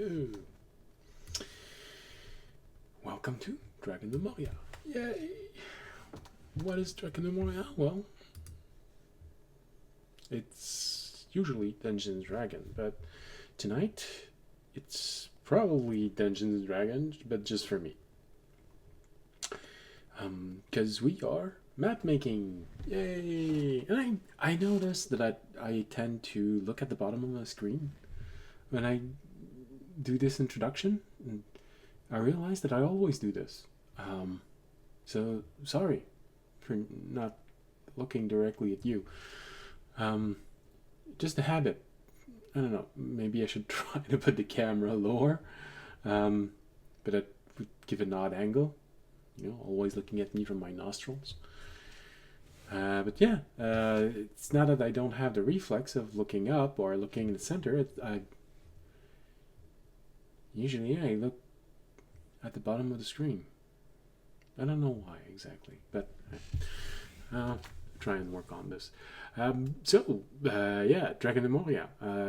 Hello. Welcome to Drakenmemoria. Yay! What is Drakenmemoria? Well, it's usually Dungeons and Dragons, but tonight it's probably Dungeons and Dragons, but just for me. Because we are map making. Yay! And I noticed that I tend to look at the bottom of my screen when I do this introduction, and I realized that I always do this. So sorry for not looking directly at you. Just a habit. I don't know. Maybe I should try to put the camera lower, but it would give an odd angle. You know, always looking at me from my nostrils. But yeah, it's not that I don't have the reflex of looking up or looking in the center. Usually I look at the bottom of the screen. I don't know why exactly, but I'll try and work on this. Yeah, Drakenmemoria.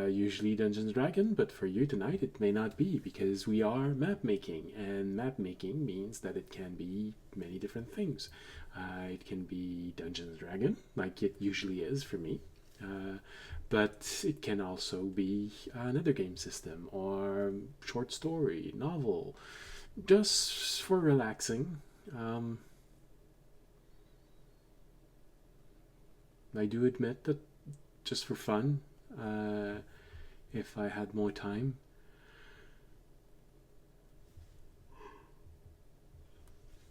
Usually Dungeons & Dragons, but for you tonight it may not be, because we are map making, and map making means that it can be many different things. It can be Dungeons & Dragons, like it usually is for me. But it can also be another game system, or short story, novel, just for relaxing. I do admit that just for fun, if I had more time.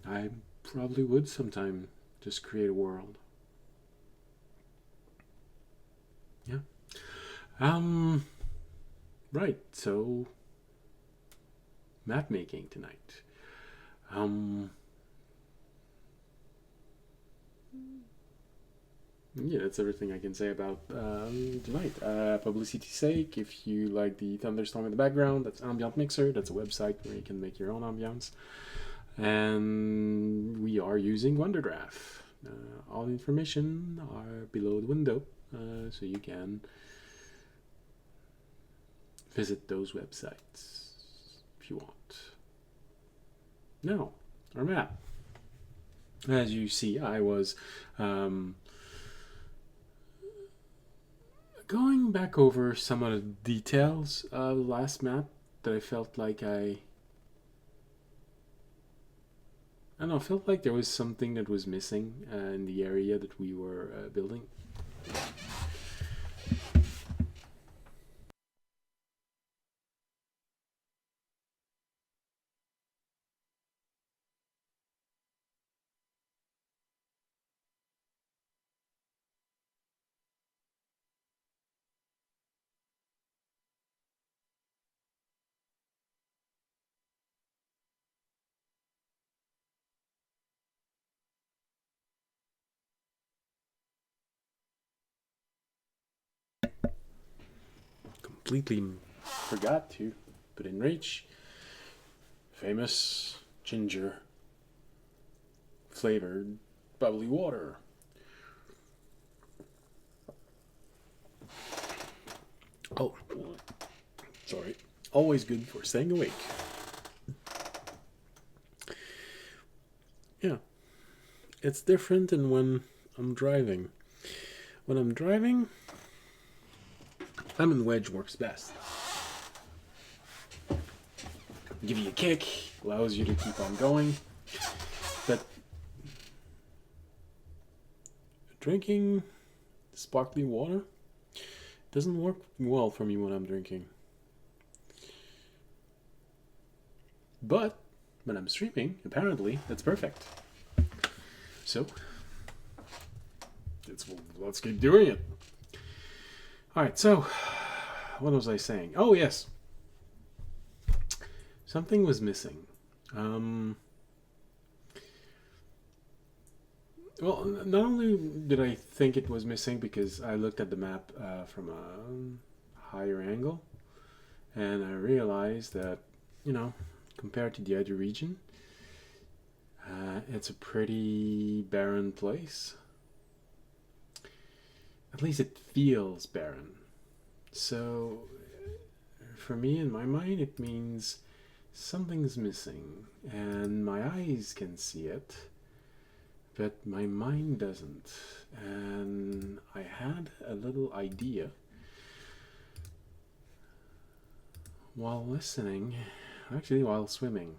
I probably would sometime just create a world. Yeah. Right, so map making tonight. Yeah, that's everything I can say about tonight. Publicity's sake, if you like the thunderstorm in the background, that's Ambient Mixer. That's a website where you can make your own ambiance. And we are using WonderDraft. All information are below the window, so you can visit those websites if you want. Now, our map. As you see, I was going back over some of the details of the last map that I felt like I don't know, I felt like there was something that was missing in the area that we were building. Completely forgot to put in reach. Famous ginger flavored bubbly water. Oh, sorry. Always good for staying awake. Yeah, it's different than when I'm driving. When I'm driving, lemon wedge works best. Give you a kick, allows you to keep on going. But drinking sparkling water doesn't work well for me when I'm drinking. But when I'm streaming, apparently that's perfect. So let's keep doing it. Alright, so what was I saying? Oh yes, something was missing. Well, not only did I think it was missing because I looked at the map from a higher angle, and I realized that, you know, compared to the other region, it's a pretty barren place. At least it feels barren. So for me, in my mind, it means something's missing, and my eyes can see it, but my mind doesn't. And I had a little idea while listening, actually while swimming,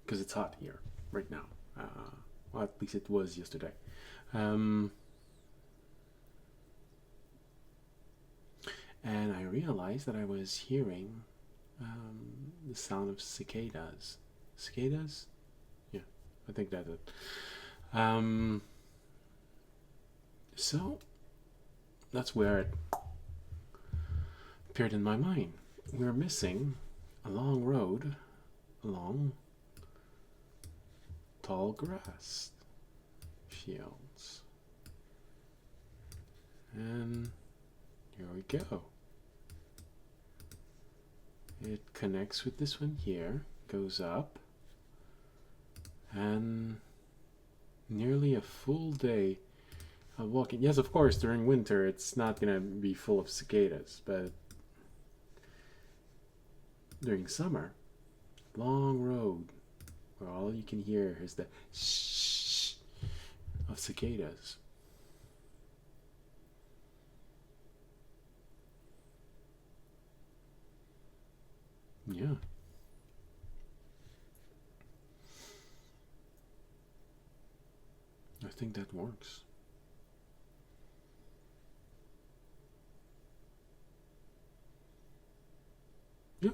because it's hot here right now. Well, at least it was yesterday. And I realized that I was hearing the sound of cicadas. Cicadas? Yeah, I think that's it. So that's where it appeared in my mind. We're missing a long road along tall grass fields. And here we go. It connects with this one here, goes up, and nearly a full day of walking. Yes, of course, during winter it's not going to be full of cicadas, but during summer, long road where all you can hear is the shh of cicadas. Yeah. I think that works. Yeah.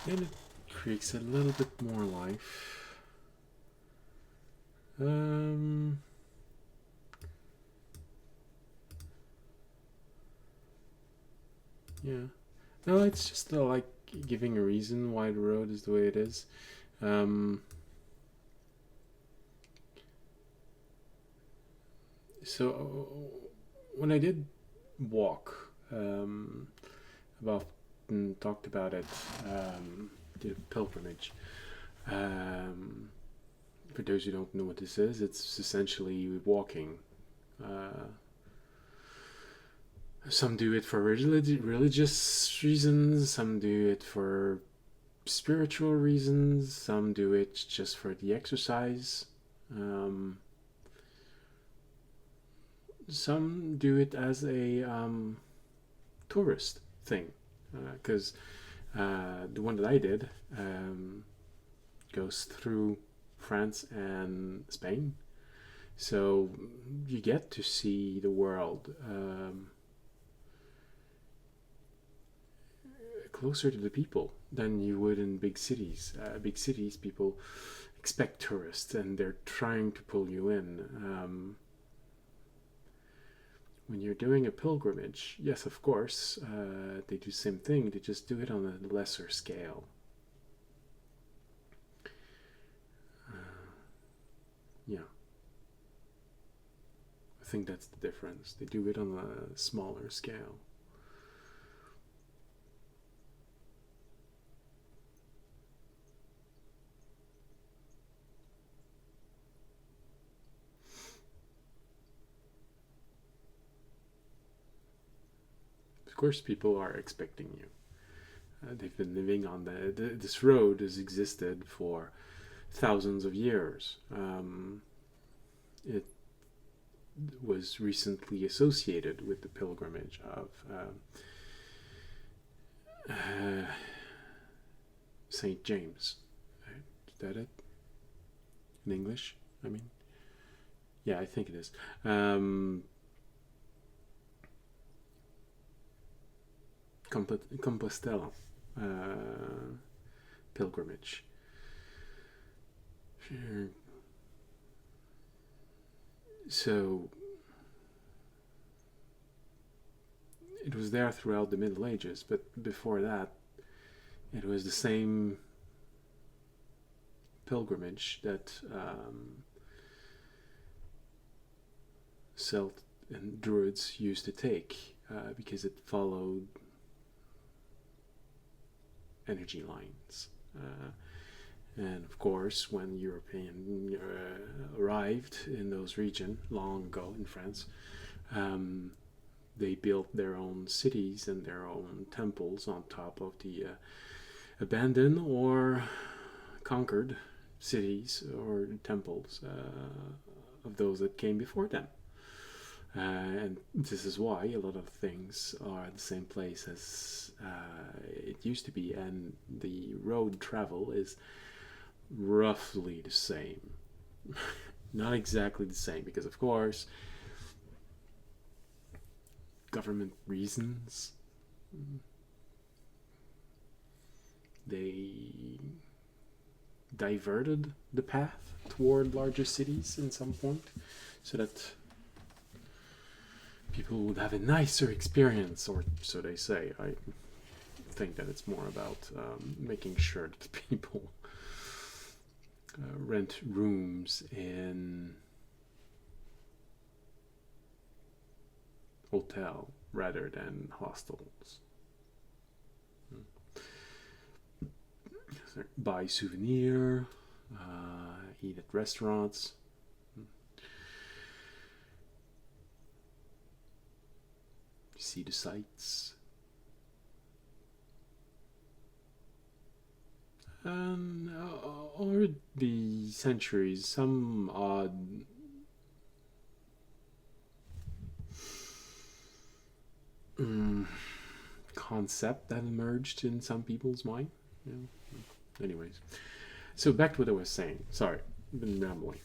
And it creates a little bit more life. Yeah. No, it's just like giving a reason why the road is the way it is. So when I did walk, about talked about it, the pilgrimage. For those who don't know what this is, it's essentially walking. Some do it for religious reasons, some do it for spiritual reasons, some do it just for the exercise. Some do it as a tourist thing, because the one that I did goes through France and Spain, so you get to see the world closer to the people than you would in big cities. Big cities, people expect tourists and they're trying to pull you in. When you're doing a pilgrimage, yes, of course, they do the same thing, they just do it on a lesser scale. Yeah. I think that's the difference. They do it on a smaller scale. Of course, people are expecting you. They've been living on this road has existed for thousands of years. It was recently associated with the pilgrimage of Saint James. Is that it? In English? I mean, yeah, I think it is. Compostela pilgrimage. So it was there throughout the Middle Ages, but before that, it was the same pilgrimage that Celt and Druids used to take, because it followed energy lines. And of course, when European arrived in those regions long ago in France, They built their own cities and their own temples on top of the abandoned or conquered cities or temples of those that came before them. And this is why a lot of things are at the same place as it used to be, and the road travel is roughly the same. Not exactly the same, because of course government reasons, they diverted the path toward larger cities in some point so that people would have a nicer experience, or so they say. I think that it's more about making sure that people rent rooms in hotel rather than hostels. Buy souvenir, eat at restaurants. See the sights. And over the centuries, some odd concept that emerged in some people's mind. Yeah. Anyways, so back to what I was saying. Sorry, I've been rambling.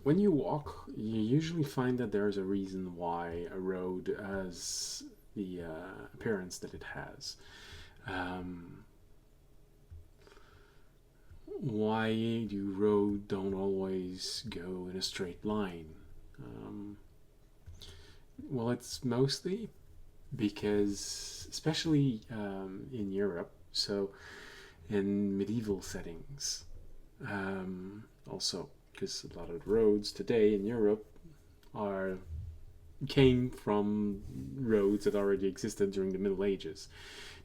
When you walk, you usually find that there's a reason why a road has the appearance that it has. Why do roads don't always go in a straight line? Well, it's mostly because, especially in Europe, so in medieval settings, also because a lot of roads today in Europe came from roads that already existed during the Middle Ages.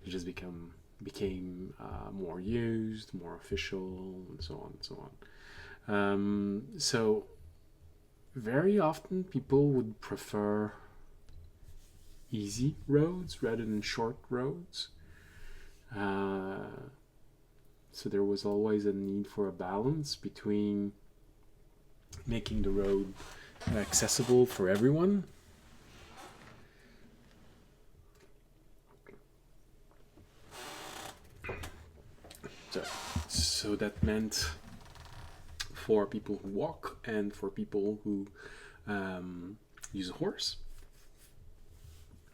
They just became more used, more official, and so on and so on. So very often people would prefer easy roads rather than short roads. So there was always a need for a balance between making the road accessible for everyone so that meant for people who walk and for people who use a horse,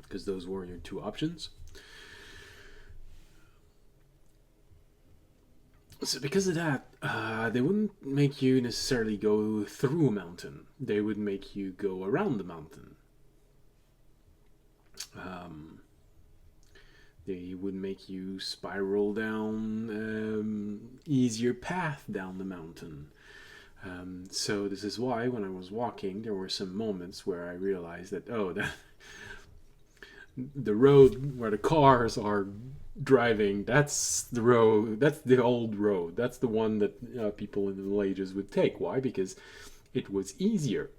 because those were your two options. So because of that, they wouldn't make you necessarily go through a mountain. They would make you go around the mountain. They would make you spiral down easier path down the mountain. So this is why when I was walking, there were some moments where I realized that, the road where the cars are driving, that's the road, that's the old road, that's the one that people in the Middle Ages would take. Why? Because it was easier.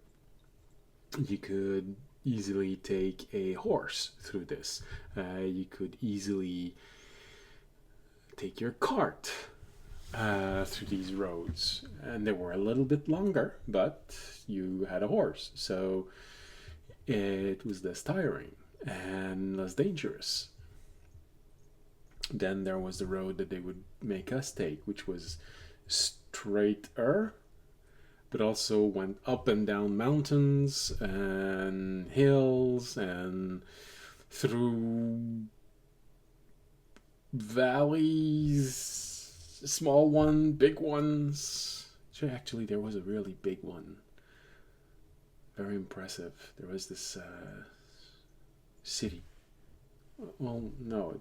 You could easily take a horse through this. You could easily take your cart through these roads, and they were a little bit longer, but you had a horse, so it was less tiring and less dangerous. Then there was the road that they would make us take, which was straighter, but also went up and down mountains and hills and through valleys, small one, big ones. So actually, there was a really big one. Very impressive. There was this city. Well, no,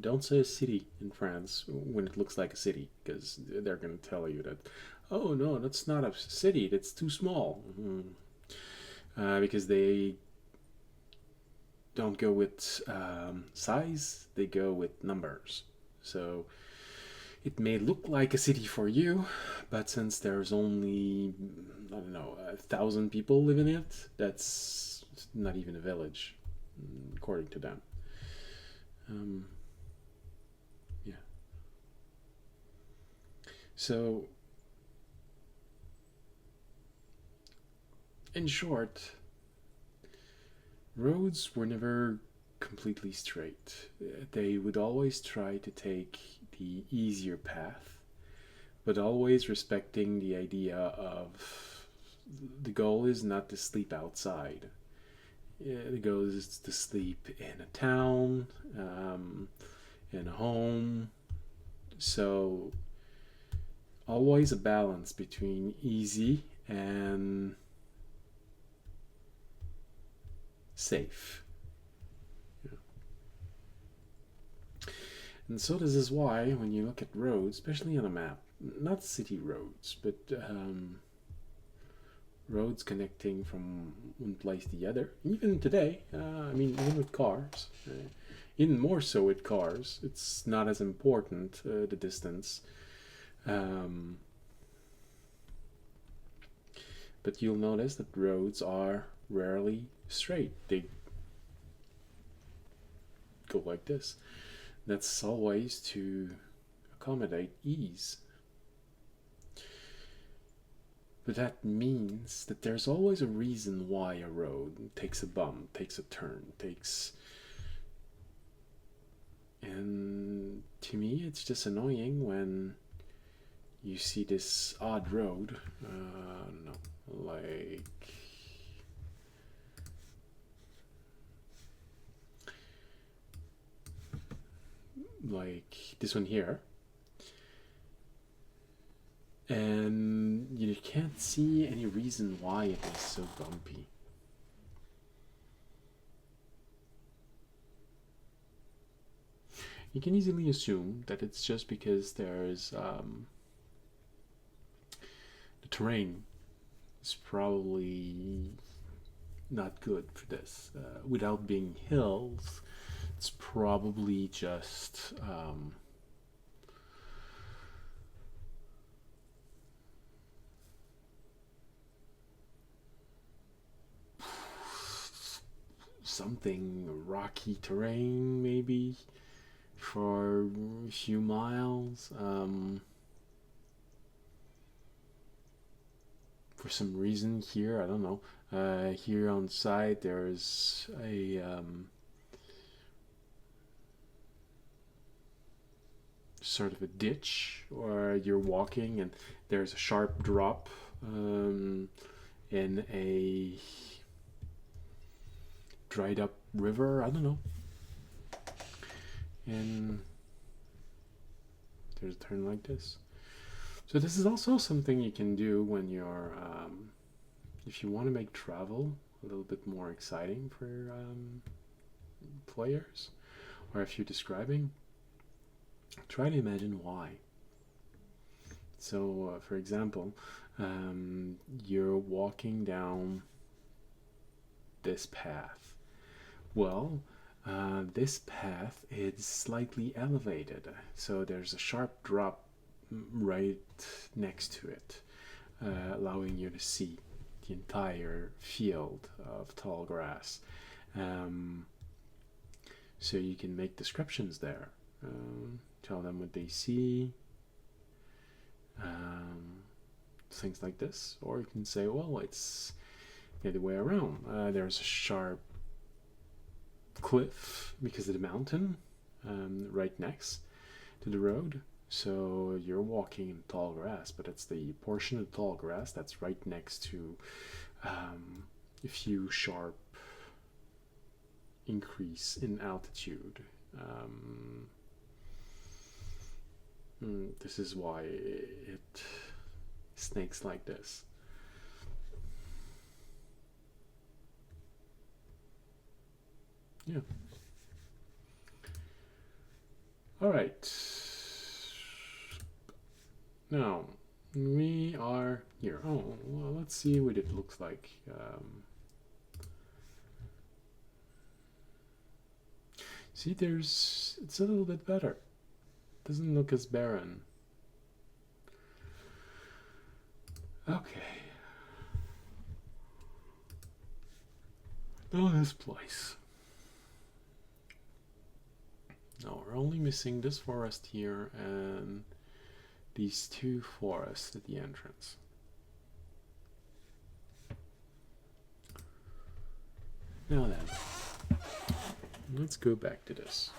don't say a city in France when it looks like a city, because they're going to tell you that, oh no, that's not a city, that's too small. Because they don't go with size, they go with numbers. So It may look like a city for you, but since there's only, I don't know, 1,000 people live in it, that's not even a village, according to them. Yeah. So, in short, roads were never completely straight. They would always try to take the easier path, but always respecting the idea of the goal is not to sleep outside. The goal is to sleep in a town, in a home. So, always a balance between easy and safe. And so this is why when you look at roads, especially on a map, not city roads, but roads connecting from one place to the other, even today, even with cars, even more so with cars, it's not as important, the distance. But you'll notice that roads are rarely straight. They go like this. That's always to accommodate ease. But that means that there's always a reason why a road takes a bump, takes a turn, takes. And to me, it's just annoying when you see this odd road. I don't know, like this one here, and you can't see any reason why it is so bumpy. You can easily assume that it's just because there's the terrain is probably not good for this. Without being hills, it's probably just something rocky terrain, maybe for a few miles. For some reason here, I don't know. Here on site, there's a sort of a ditch, or you're walking and there's a sharp drop in a dried up river. I don't know. And there's a turn like this. So this is also something you can do when you're, if you want to make travel a little bit more exciting for players, or if you're describing, try to imagine why. So, for example, you're walking down this path. Well, this path is slightly elevated, so there's a sharp drop right next to it, allowing you to see the entire field of tall grass. So you can make descriptions there, tell them what they see, things like this. Or you can say, well, it's the other way around. There's a sharp cliff because of the mountain right next to the road. So you're walking in tall grass, but it's the portion of the tall grass that's right next to a few sharp increase in altitude. This is why it snakes like this. Yeah. All right. Now, we are here. Oh, well, let's see what it looks like. See, it's a little bit better. It doesn't look as barren. Okay. Now this place. Now we're only missing this forest here and these two forests at the entrance. Now then, let's go back to this.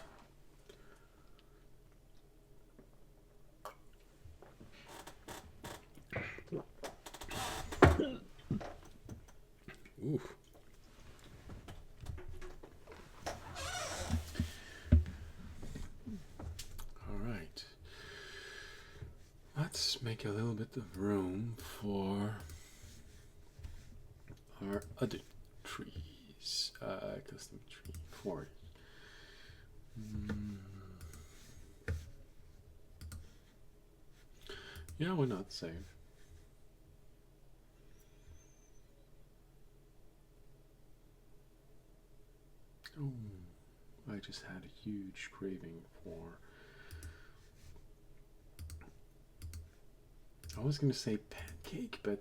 Oof. Alright. Let's make a little bit of room for our other trees. Custom tree 40. Yeah, why not save? Oh, I just had a huge craving for. I was gonna say pancake, but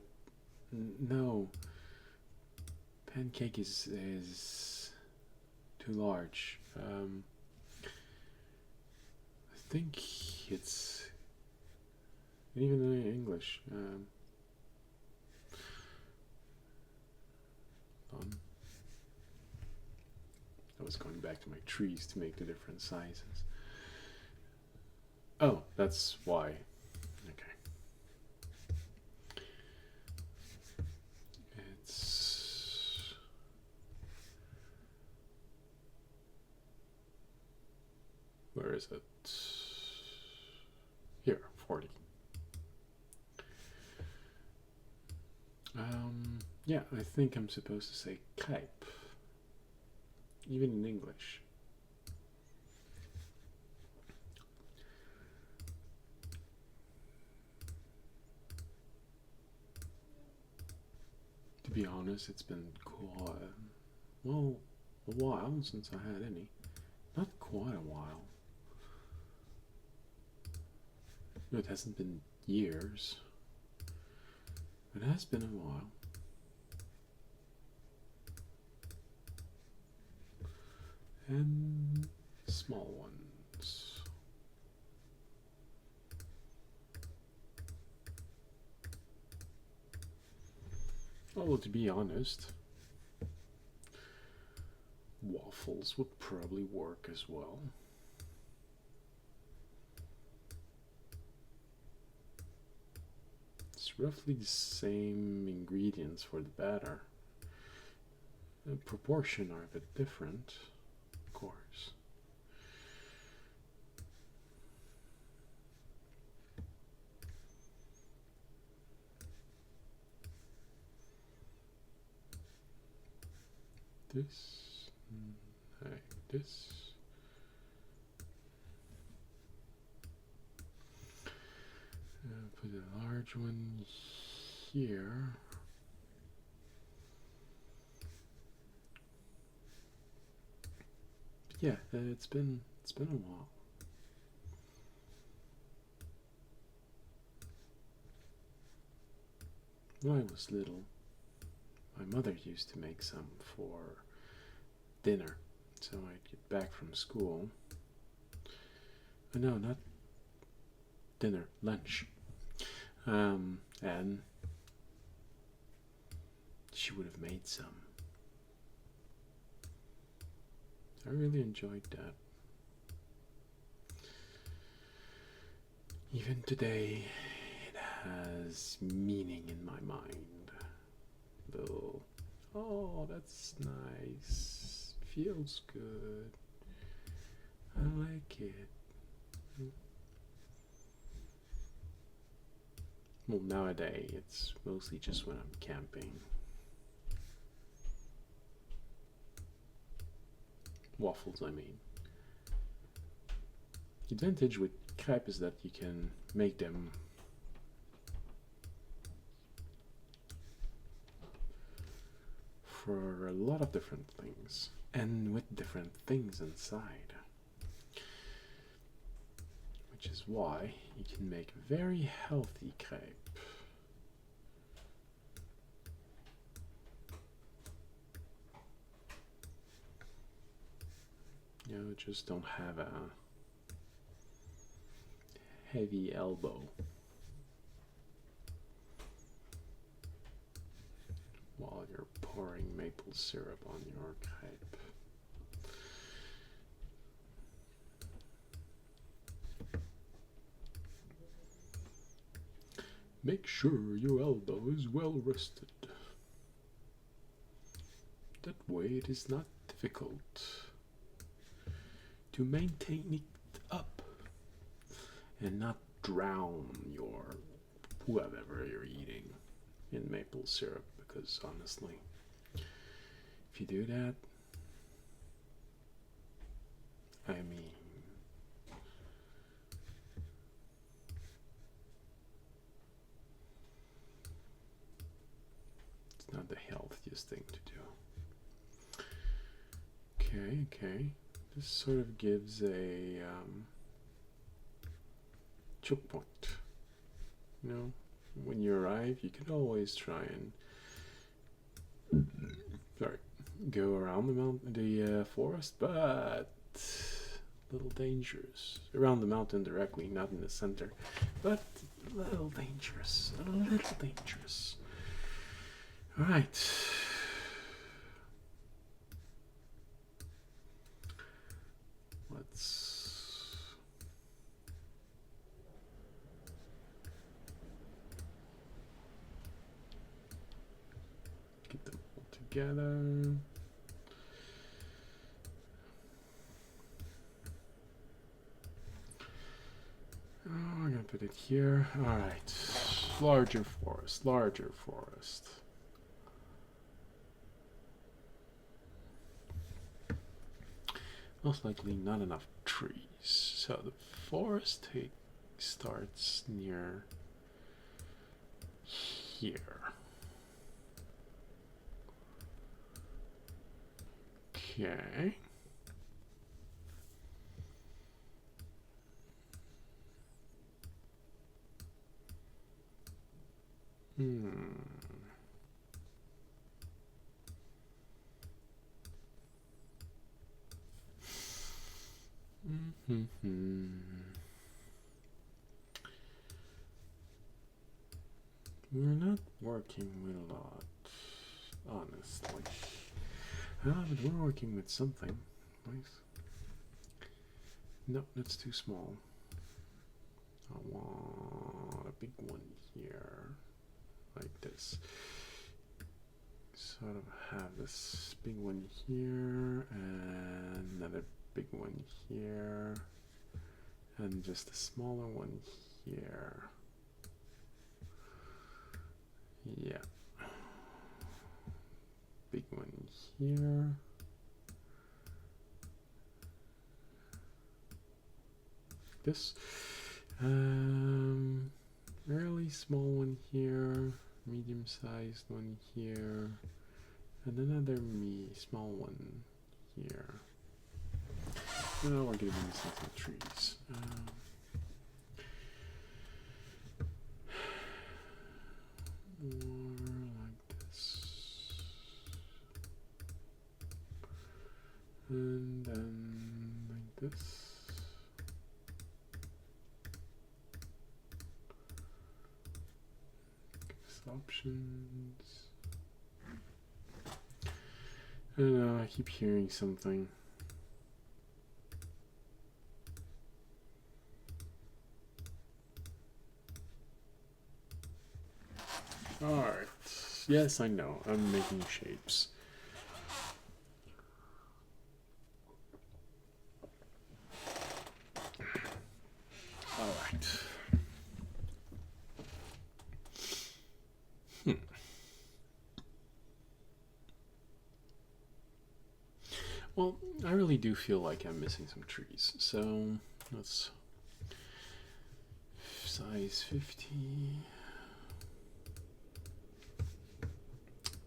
no. Pancake is too large. I think it's even in English. I was going back to my trees to make the different sizes. Oh, that's why. Okay. It's where is it? Here, 40. Yeah, I think I'm supposed to say crepe. Even in English. To be honest, it's been quite, well, a while since I had any. Not quite a while. No, it hasn't been years. It has been a while. And small ones. Well, to be honest, waffles would probably work as well. It's roughly the same ingredients for the batter. The proportion are a bit different, of course. This, like this. Put a large one here. But yeah, it's been a while. When I was little, my mother used to make some for dinner. So I'd get back from school. No, not dinner, lunch. And she would have made some. I really enjoyed that. Even today, it has meaning in my mind. Little, oh, that's nice. Feels good. I like it. Well, nowadays, it's mostly just when I'm camping. Waffles, I mean. The advantage with crepe is that you can make them for a lot of different things, and with different things inside. Which is why you can make very healthy crepe. You know, just don't have a heavy elbow while you're pouring maple syrup on your cape. Make sure your elbow is well rested. That way it is not difficult to maintain it up and not drown your whatever you're eating in maple syrup, because honestly, if you do that, I mean, it's not the healthiest thing to do. Okay. This sort of gives a choke point. You know, when you arrive, you can always try and go around the forest, but a little dangerous. Around the mountain directly, not in the center, but a little dangerous. All right. Let's get them all together. Oh, I'm gonna put it here. All right. Larger forest. Most likely not enough trees. So the forest starts near here. Okay. We're not working with a lot, honestly. But we're working with something. Nice. No, that's too small. I want a big one here, like this. Sort of have this big one here, and another big one here, and just a smaller one here. Yeah. Big one here. This. Really small one here, medium-sized one here, and another small one here. Now we're gonna be missing some trees. More like this, and then like this. Options. I don't know, I keep hearing something. Alright. Yes, I know. I'm making shapes. Alright. Well, I really do feel like I'm missing some trees, so let's size 50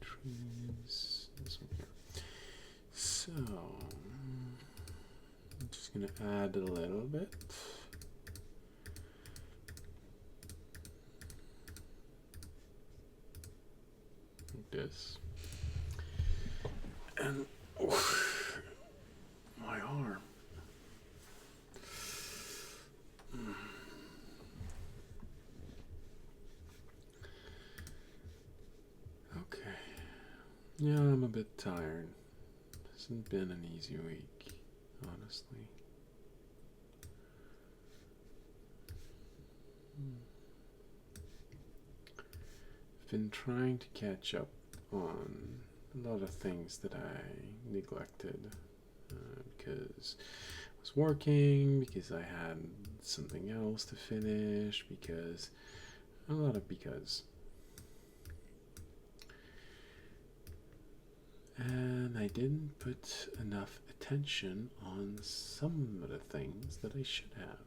trees, this one here. So I'm just gonna add a little bit. Like this. And my arm. bit tired. Hasn't been an easy week, honestly. I've been trying to catch up on a lot of things that I neglected because I was working, because I had something else to finish, because a lot of because. And I didn't put enough attention on some of the things that I should have.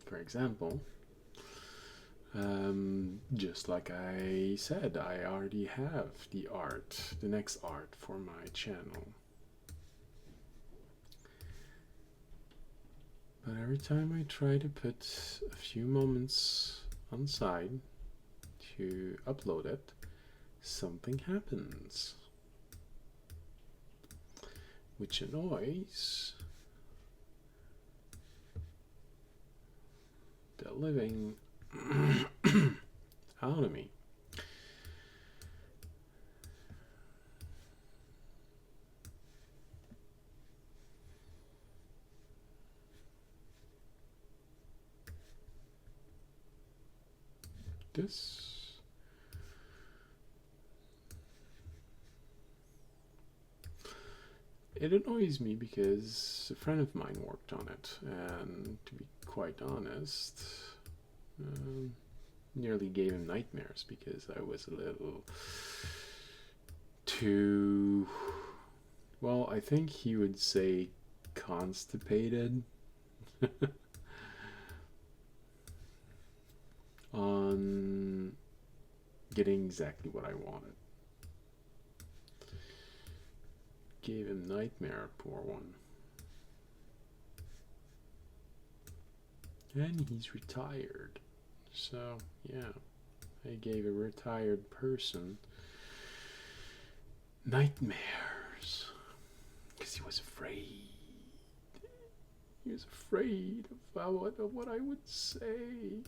For example, just like I said, I already have the next art for my channel. But every time I try to put a few moments on the side to upload it, something happens, which annoys the living out of me. It annoys me because a friend of mine worked on it, and to be quite honest, nearly gave him nightmares because I was a little too, well, I think he would say constipated on getting exactly what I wanted. Gave him nightmare, poor one. And he's retired. So, yeah, I gave a retired person nightmares because he was afraid. He was afraid of what I would say.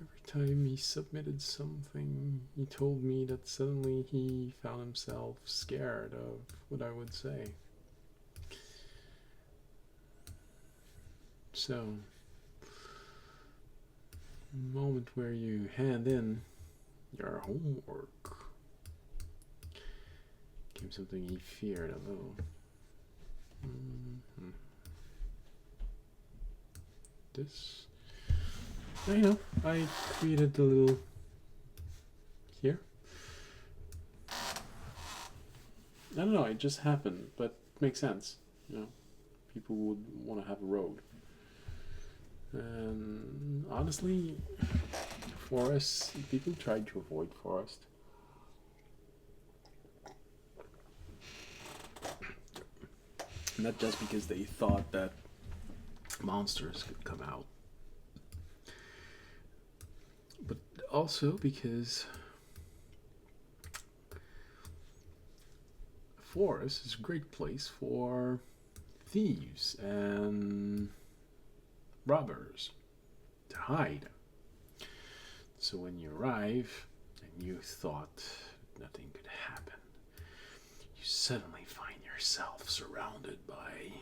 Every time he submitted something, he told me that suddenly he found himself scared of what I would say. So, the moment where you hand in your homework became something he feared a little. This, I know, I created a little here. I don't know, it just happened, but makes sense. You know, people would want to have a road. And honestly, forests, people tried to avoid forest. Not just because they thought that monsters could come out, but also because a forest is a great place for thieves and robbers to hide. So when you arrive and you thought nothing could happen, you suddenly find yourself surrounded by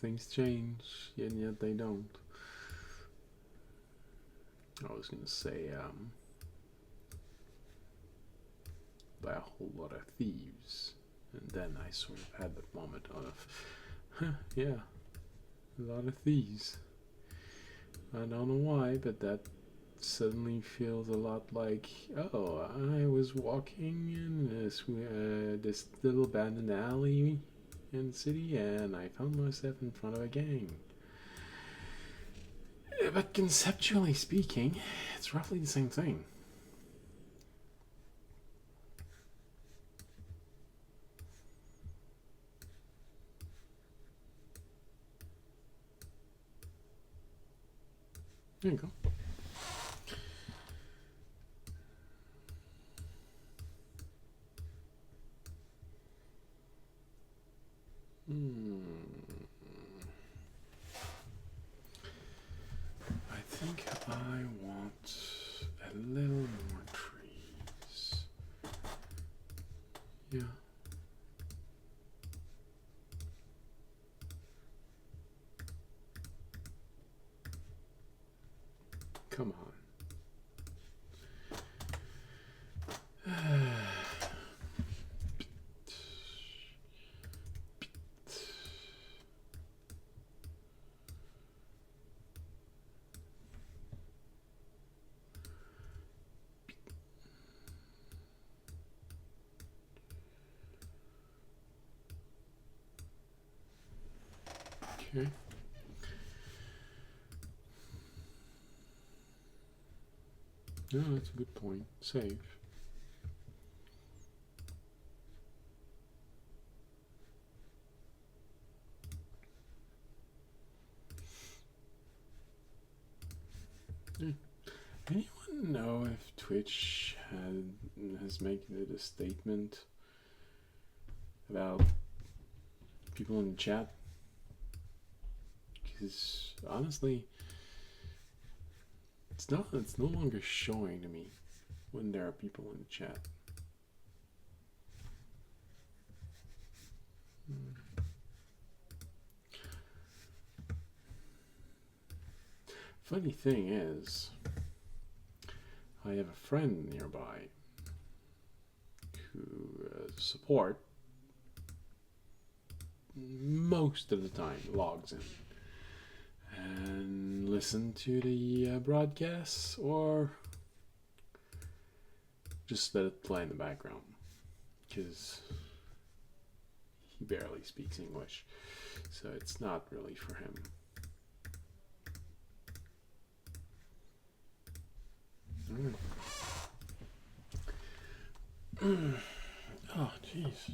things change, and yet they don't. I was gonna say, by a whole lot of thieves, and then I sort of had that moment of, yeah, a lot of thieves. I don't know why, but that suddenly feels a lot like, oh, I was walking in this little abandoned alley in the city, and I found myself in front of a gang. But conceptually speaking, it's roughly the same thing. There you go. I think I want a little more trees. Yeah. Come on. Okay. No, that's a good point. Save. Anyone know if Twitch has made a statement about people in the chat? Because honestly, it's no longer showing to me when there are people in the chat. Funny thing is, I have a friend nearby who support most of the time logs in and listen to the broadcasts or just let it play in the background because he barely speaks English, so it's not really for him. Oh, jeez.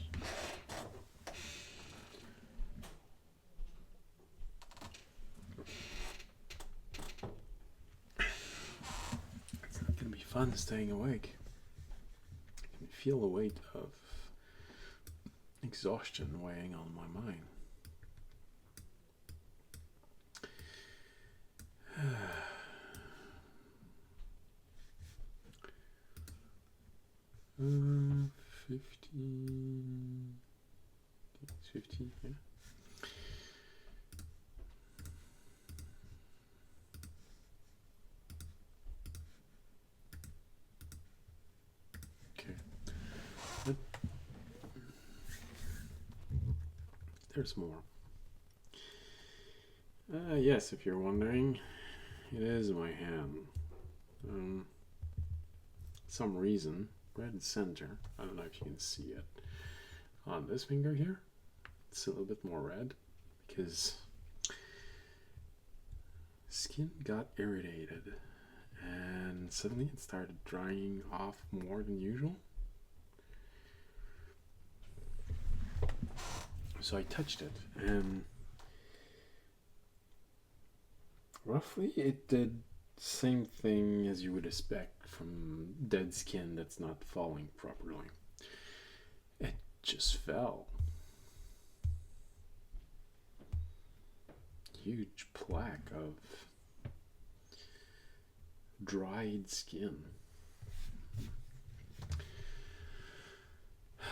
It's not gonna be fun staying awake. I can feel the weight of exhaustion weighing on my mind. 15. It's 15, yeah. Okay. But there's more. Yes, if you're wondering, it is my hand. Some reason, red center. I don't know if you can see it. On this finger here, it's a little bit more red because skin got irritated and suddenly it started drying off more than usual. So I touched it and roughly it did the same thing as you would expect from dead skin that's not falling properly. It just fell. Huge plaque of dried skin.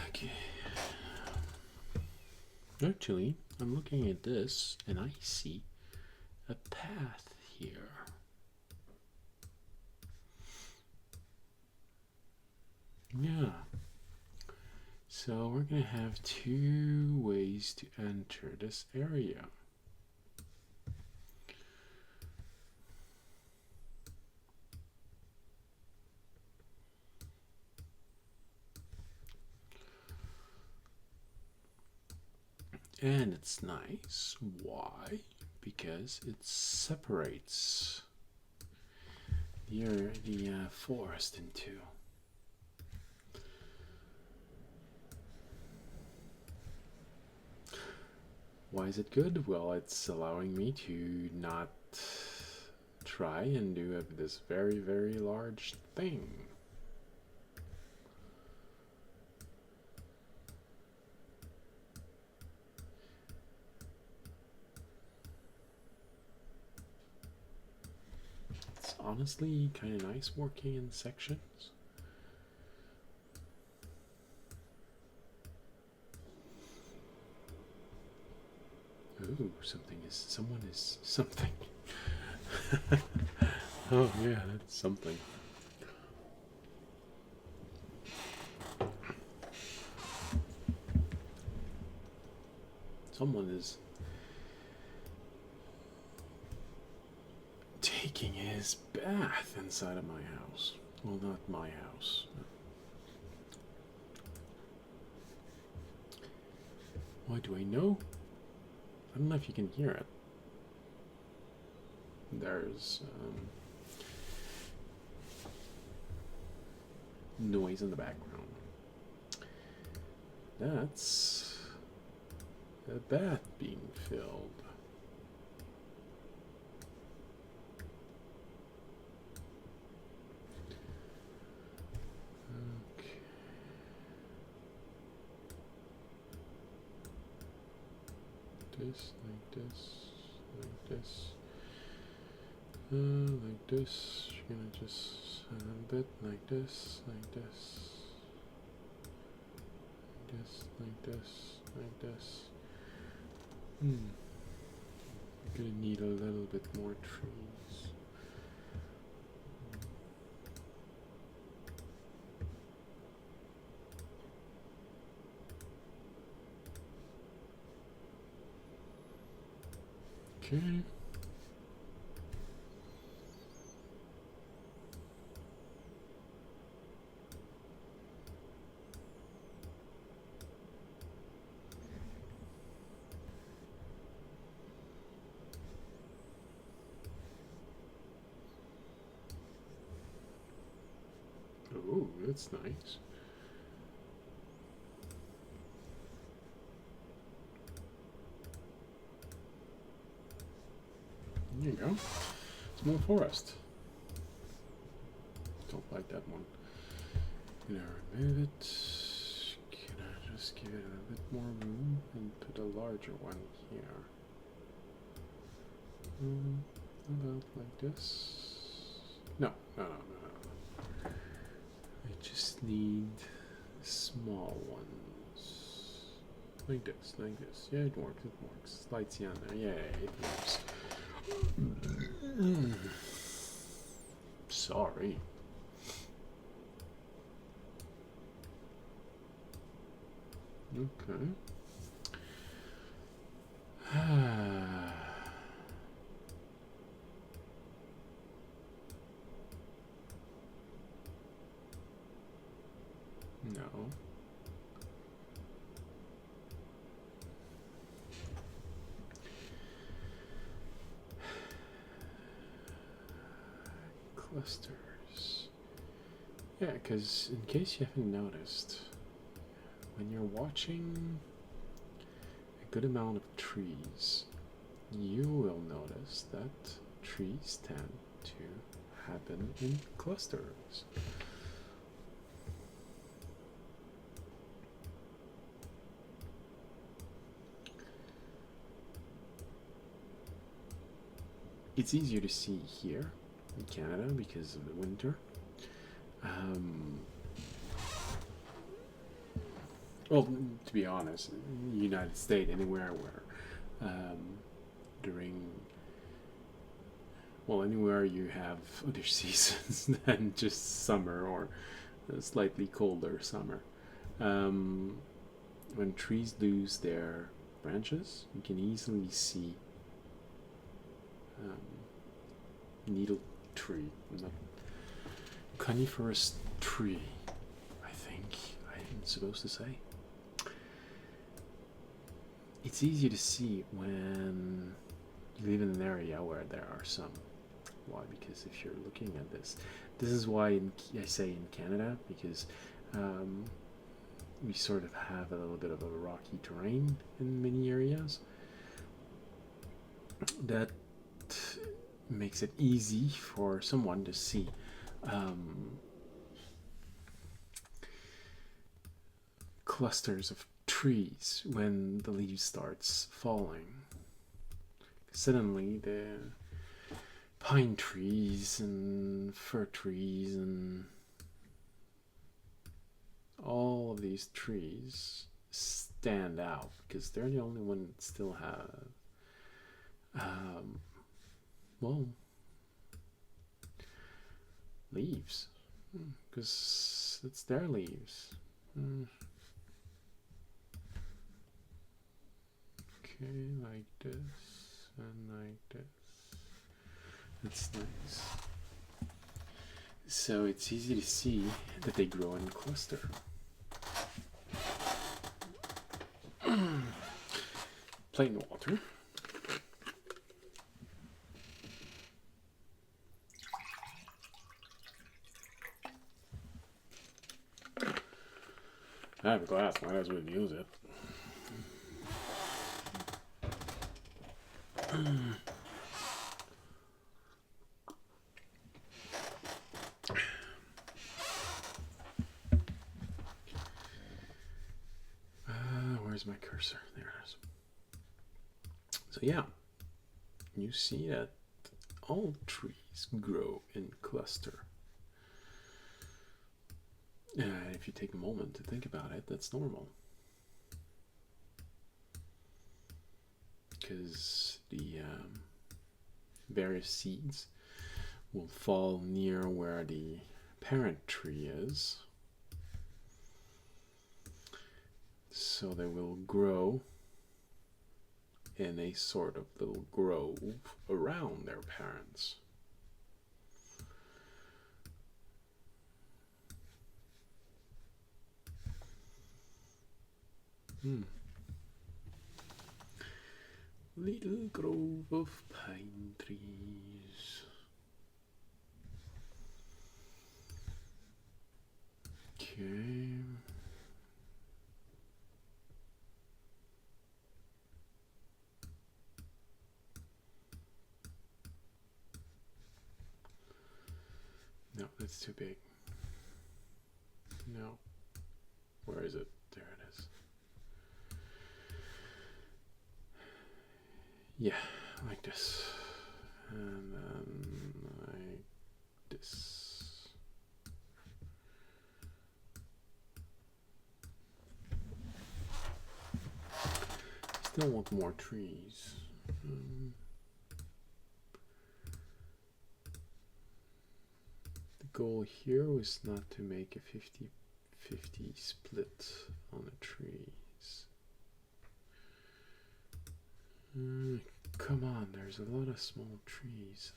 Okay. Actually, I'm looking at this and I see a path here. Yeah. So we're going to have two ways to enter this area. And it's nice. Why? Because it separates the forest in two. Why is it good? Well, it's allowing me to not try and do this very, very large thing. honestly kind of nice working in sections. Ooh, someone is something. Oh yeah, that's something. Someone is taking his bath inside of my house. Well, not my house. Why do I know? I don't know if you can hear it. There's noise in the background. That's a bath being filled. Okay. This, like this, like this. Like this. You're gonna just a bit like this, like this. Like this, like this. Gonna need a little bit more trees. Okay. Oh, that's nice. There you go. Small forest. Don't like that one. Gonna remove it. Can I just give it a bit more room and put a larger one here? About like this. No. I just need small ones. Like this, like this. Yeah, it works, it works. Lights on there. Yeah, it works. Sorry. Okay. No. Clusters. Yeah, because in case you haven't noticed, when you're watching a good amount of trees, you will notice that trees tend to happen in clusters. It's easier to see here in Canada because of the winter. Well, to be honest, in the United States, anywhere where during, well, anywhere you have other seasons than just summer or a slightly colder summer. When trees lose their branches, you can easily see needle tree, not coniferous tree, I think I'm supposed to say. It's easy to see when you live in an area where there are some. Why? Because if you're looking at this is why I say in Canada, because we sort of have a little bit of a rocky terrain in many areas. That makes it easy for someone to see clusters of trees when the leaves starts falling. Suddenly the pine trees and fir trees and all of these trees stand out because they're the only one that still have well, leaves, because it's their leaves. Okay, like this and like this. That's nice. So it's easy to see that they grow in cluster. Plain water. I have a glass, might as well use it. Where's my cursor? There it is. So yeah, you see that all trees grow in cluster. If you take a moment to think about it, that's normal. Because the various seeds will fall near where the parent tree is. So they will grow in a sort of little grove around their parents. Little grove of pine trees. Okay. No, that's too big. No. Where is it? There it is. Yeah, like this. And then like this. Still want more trees. The goal here was not to make a 50-50 split on the trees. Come on, there's a lot of small trees.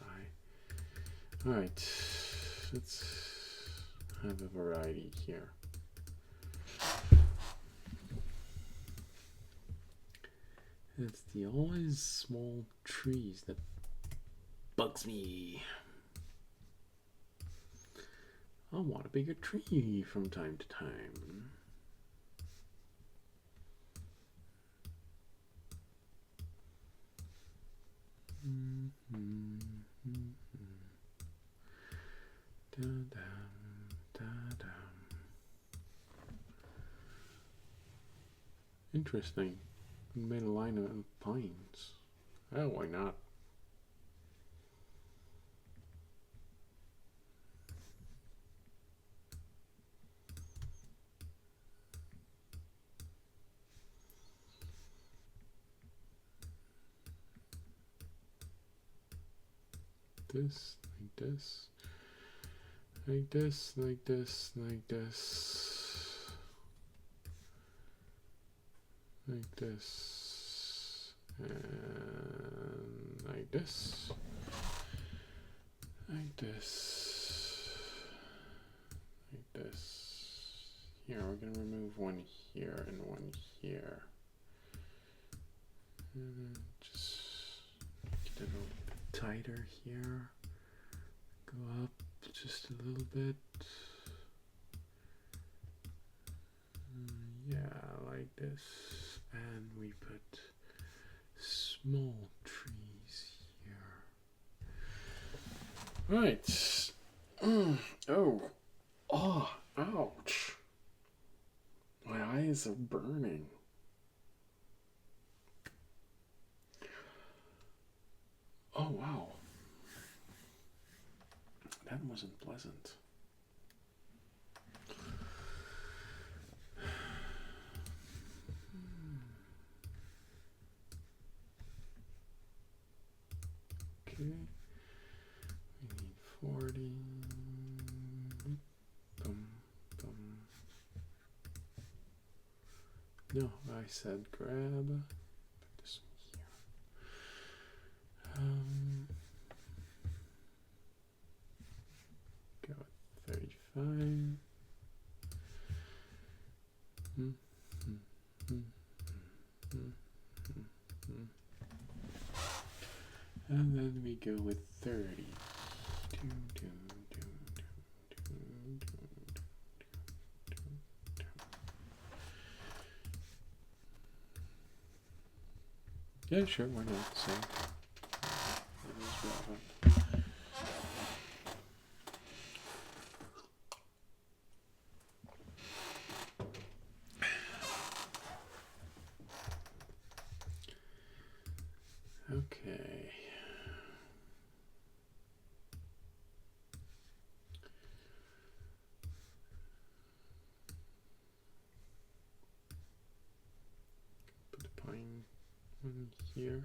Alright, let's have a variety here. It's the always small trees that bugs me. I want a bigger tree from time to time. Interesting. We made a line of pines. Oh, why not? This, like this, like this, like this, like this, like this, and like this, like this, like this. Here, we're gonna remove one here and one here. And just get it a little bit tighter here. Go up just a little bit. Yeah, like this. And we put small trees here. Right. Oh, ouch. My eyes are burning. Oh, wow. that wasn't pleasant. Okay, we need 40. No, I said grab. Put this one here. Go at 35. And then we go with 30. Yeah, sure, why not? So, that is relevant. Okay. Put the pine one here.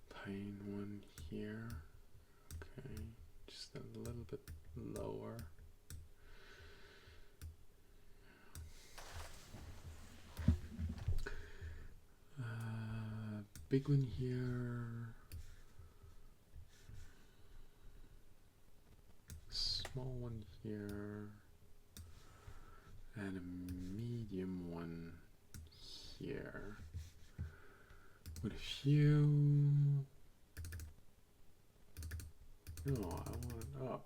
Pine one here. Okay, just a little bit lower. Big one here. Small one here. And a medium one here. With a few. No, I want it up.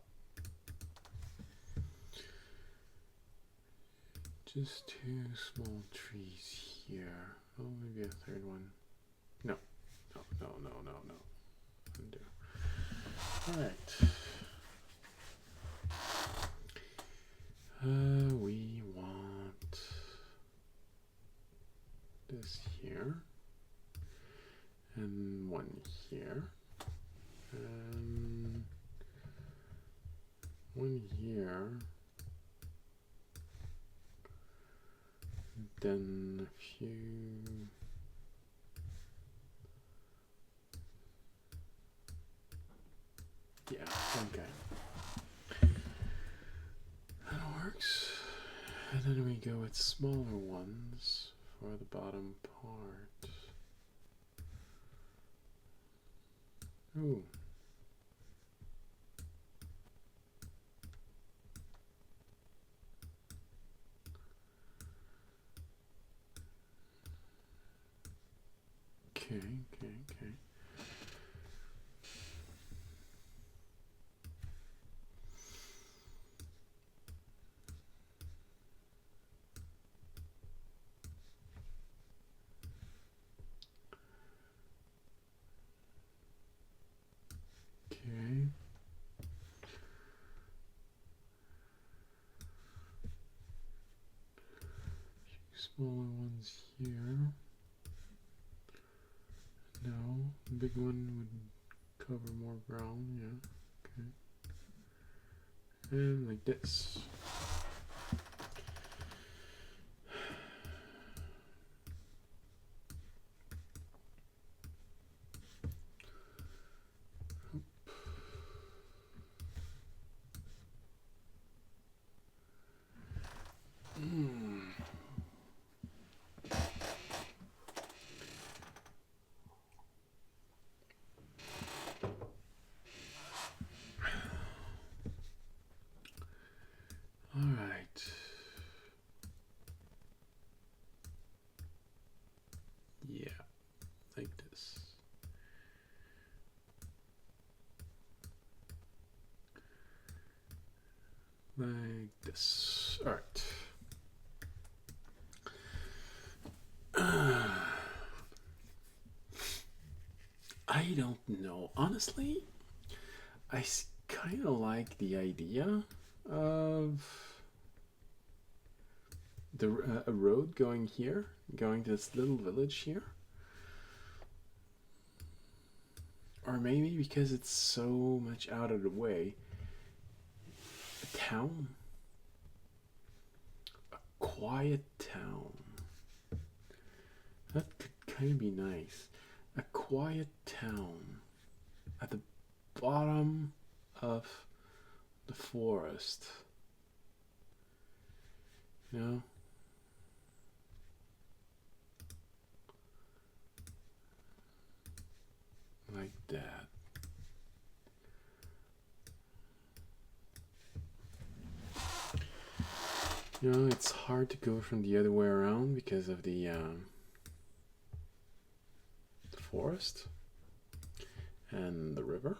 Just two small trees here. Oh, maybe a third one. No. No. Undo. Alright. We want this here. And one here. And one here. Then a few. Yeah, okay. That works. And then we go with smaller ones for the bottom part. Ooh. Okay. Okay. Smaller ones here. No, the big one would cover more ground, yeah. Okay. And like this. Alright. Yeah, like this. Like this. Alright. I don't know. Honestly, I kind of like the idea of a road going here, going to this little village here. Or maybe because it's so much out of the way, town. A quiet town. That could kind of be nice. A quiet town at the bottom of the forest. You know? Like that. You know, it's hard to go from the other way around because of the forest and the river.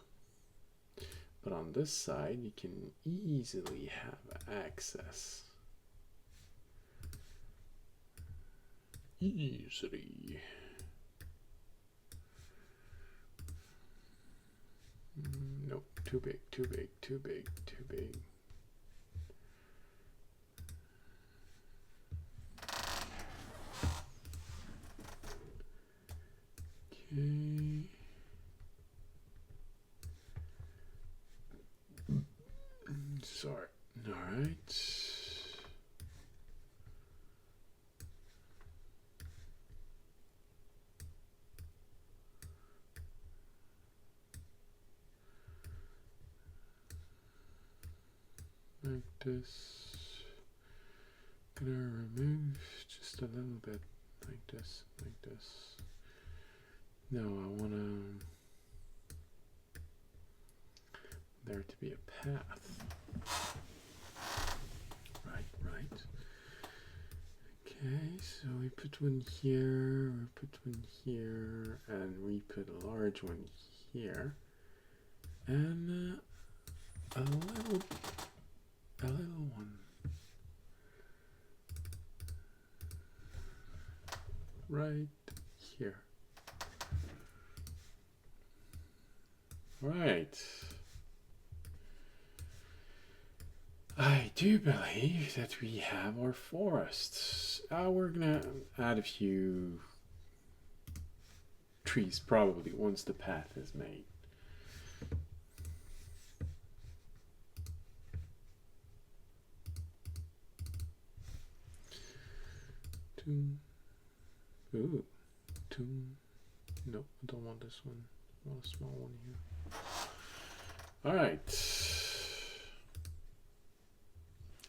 But on this side, you can easily have access. Easily. Nope, too big, too big, too big, too big. Okay. Sorry. All right. Like this. Gonna remove just a little bit like this, like this. No, I wanna there to be a path. Right, right. Okay, so we put one here, we put one here, and we put a large one here, and a little one right here. Right. I do believe that we have our forests. We're gonna add a few trees probably once the path is made. Ooh, nope, I don't want this one. I want a small one here. All right.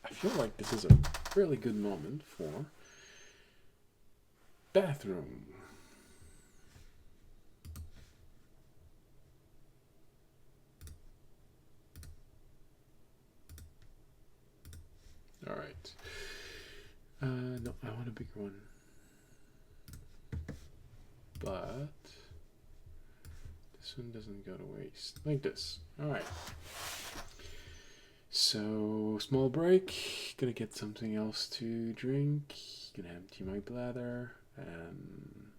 I feel like this is a really good moment for bathroom. All right. No, I want a bigger one. But this one doesn't go to waste. Like this. All right. So, small break. Gonna get something else to drink. Gonna empty my bladder. And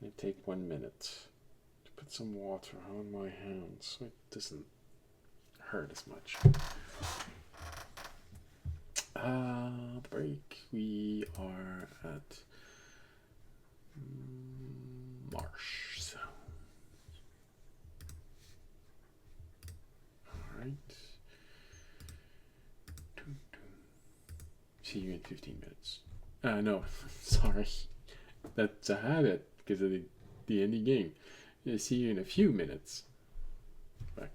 gonna take 1 minute to put some water on my hands so it doesn't hurt as much. The break. We are at Marsh. So. Alright. See you in 15 minutes. No, sorry. That's a habit because of the ending game. I'll see you in a few minutes. Bye.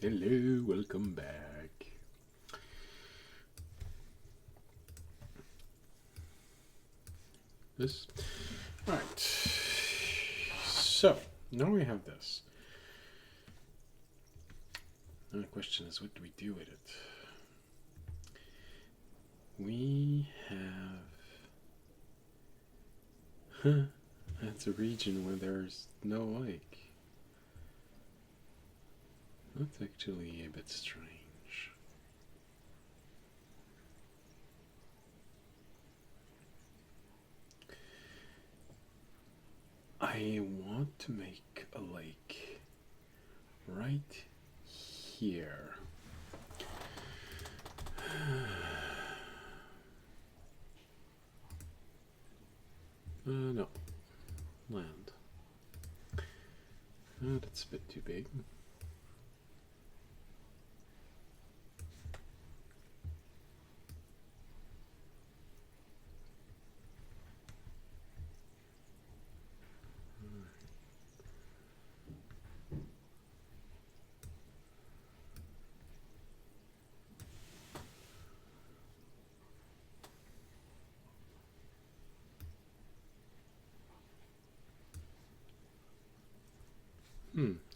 Hello, welcome back. This. Alright. So, now we have this. Now the question is, what do we do with it? We have... That's a region where there's no lake. That's actually a bit strange. I want to make a lake right here. No. Land. That's a bit too big.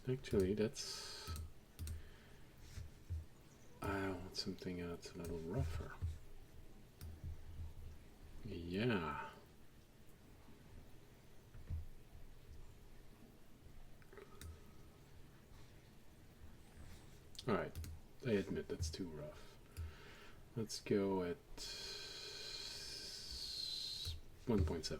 Actually, I want something that's a little rougher. Yeah. Alright, I admit that's too rough. Let's go at 1.7.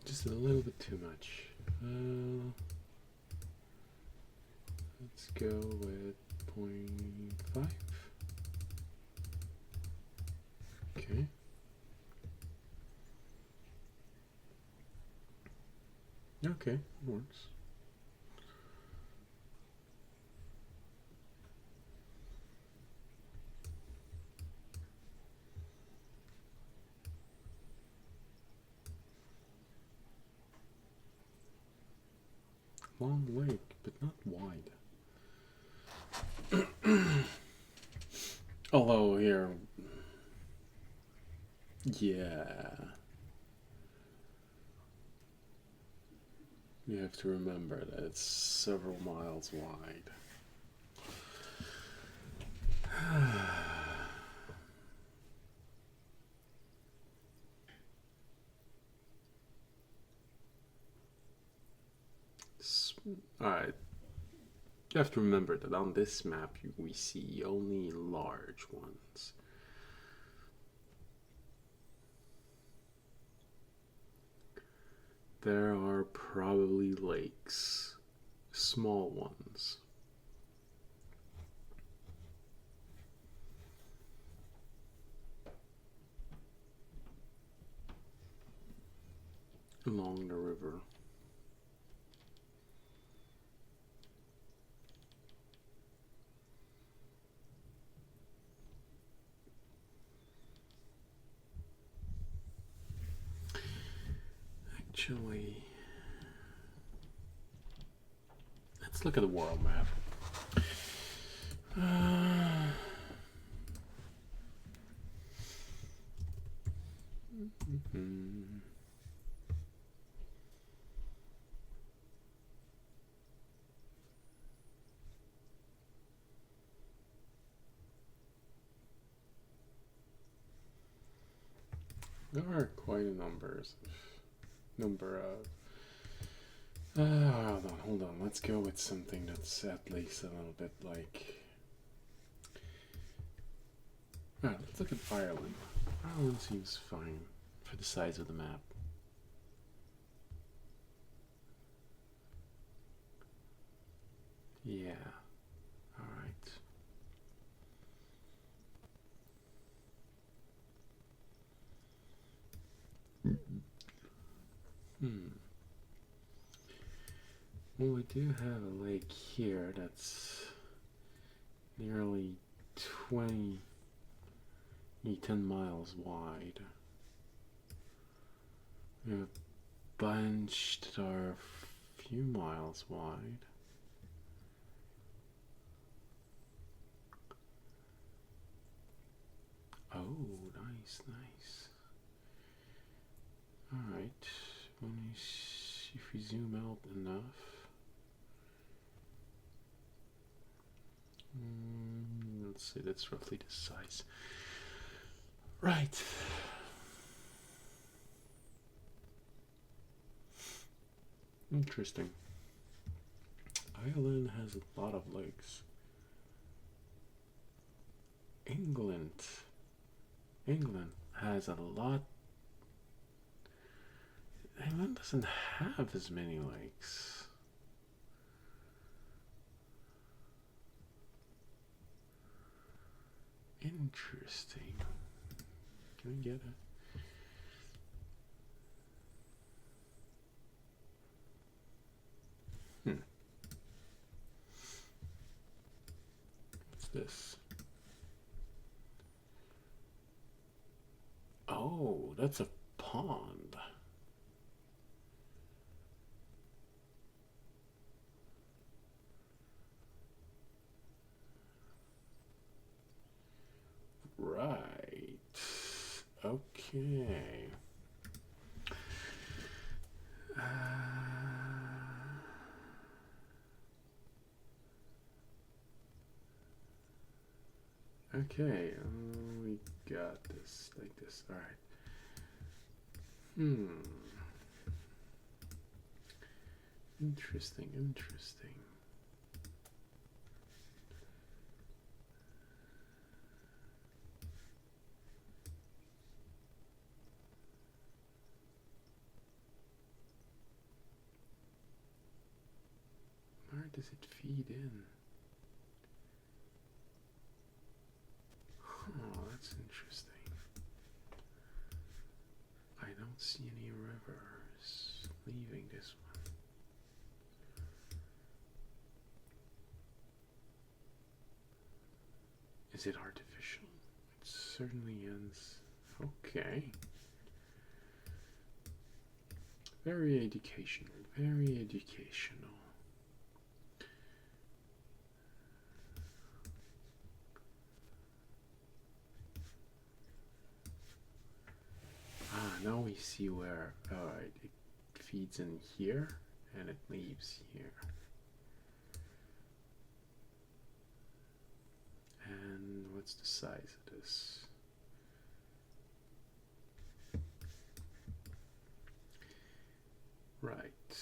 Just a little bit too much. Let's go with 0.5. Okay. Okay, works. Long lake, but not wide. Although here, yeah, you have to remember that it's several miles wide. Alright, you have to remember that on this map we see only large ones. There are probably lakes, small ones. Along the river. Actually, let's look at the world map. There are quite a number of hold on, let's go with something that's at least a little bit like, alright, let's look at Ireland. Ireland seems fine for the size of the map. Yeah, alright. Well, we do have a lake here that's nearly 10 miles wide. We have a bunch that are a few miles wide. Oh, nice, nice. Alright, if we zoom out enough. Let's see, that's roughly this size. Right. Interesting. Ireland has a lot of lakes. England has a lot. England doesn't have as many lakes. Interesting. Can we get a... What's this? Oh, that's a pond. Right. Okay. Okay, we got this like this. All right. Interesting, interesting. Where does it feed in? Oh, that's interesting. I don't see any rivers leaving this one. Is it artificial? It certainly is. Okay. Very educational, very educational. Now we see where it feeds in here and it leaves here. And what's the size of this? Right,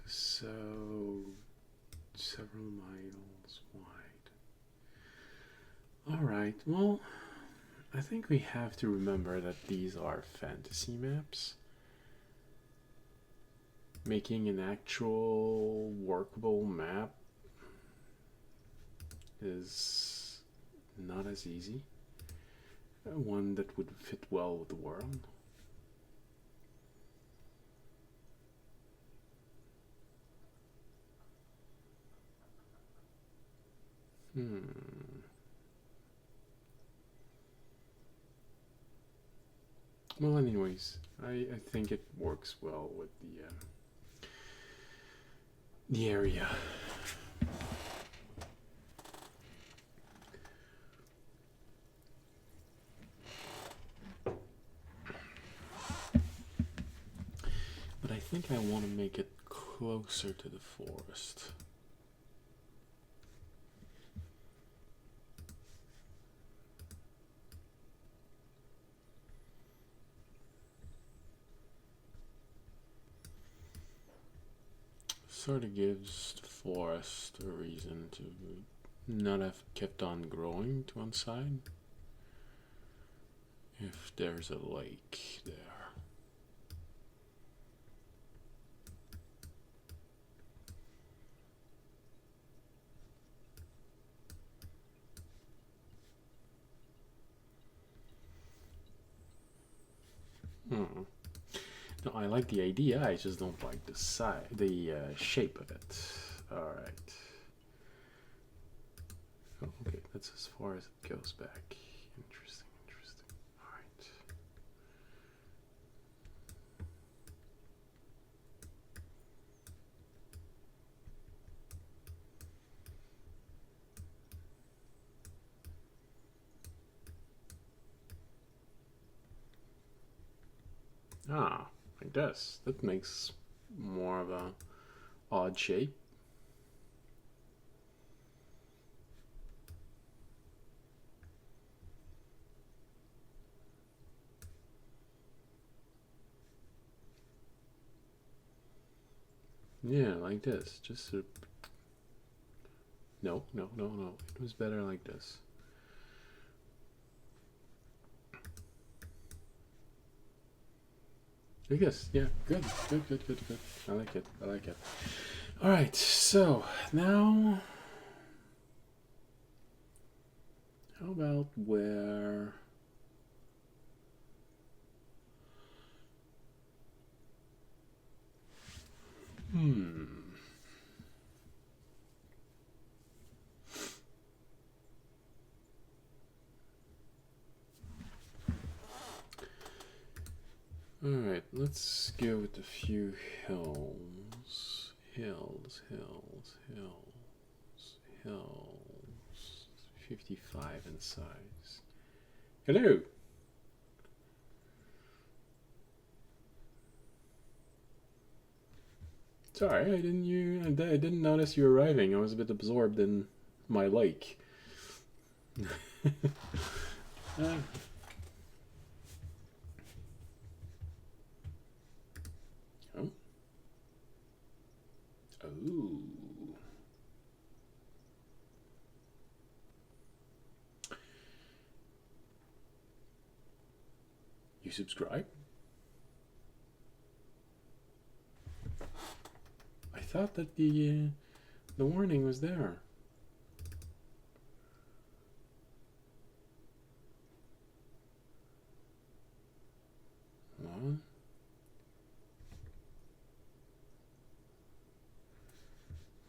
so several miles wide. All right, well, I think we have to remember that these are fantasy maps. Making an actual workable map is not as easy. One that would fit well with the world. Well, anyways, I think it works well with the area. But I think I want to make it closer to the forest. Sort of gives the forest a reason to not have kept on growing to one side. If there's a lake there. No, I like the idea, I just don't like the shape of it. Alright. Oh, okay, that's as far as it goes back. Interesting, interesting. Alright. Ah, like this. That makes more of a odd shape. Yeah, like this. Just a... No. It was better like this. I guess, yeah, good. I like it. Alright, so now How about where... Alright, let's go with a few hills. Hills. 55 in size. Hello! Sorry, I didn't notice you arriving. I was a bit absorbed in my lake. Oh. Oh. You subscribe? I thought that the warning was there. What?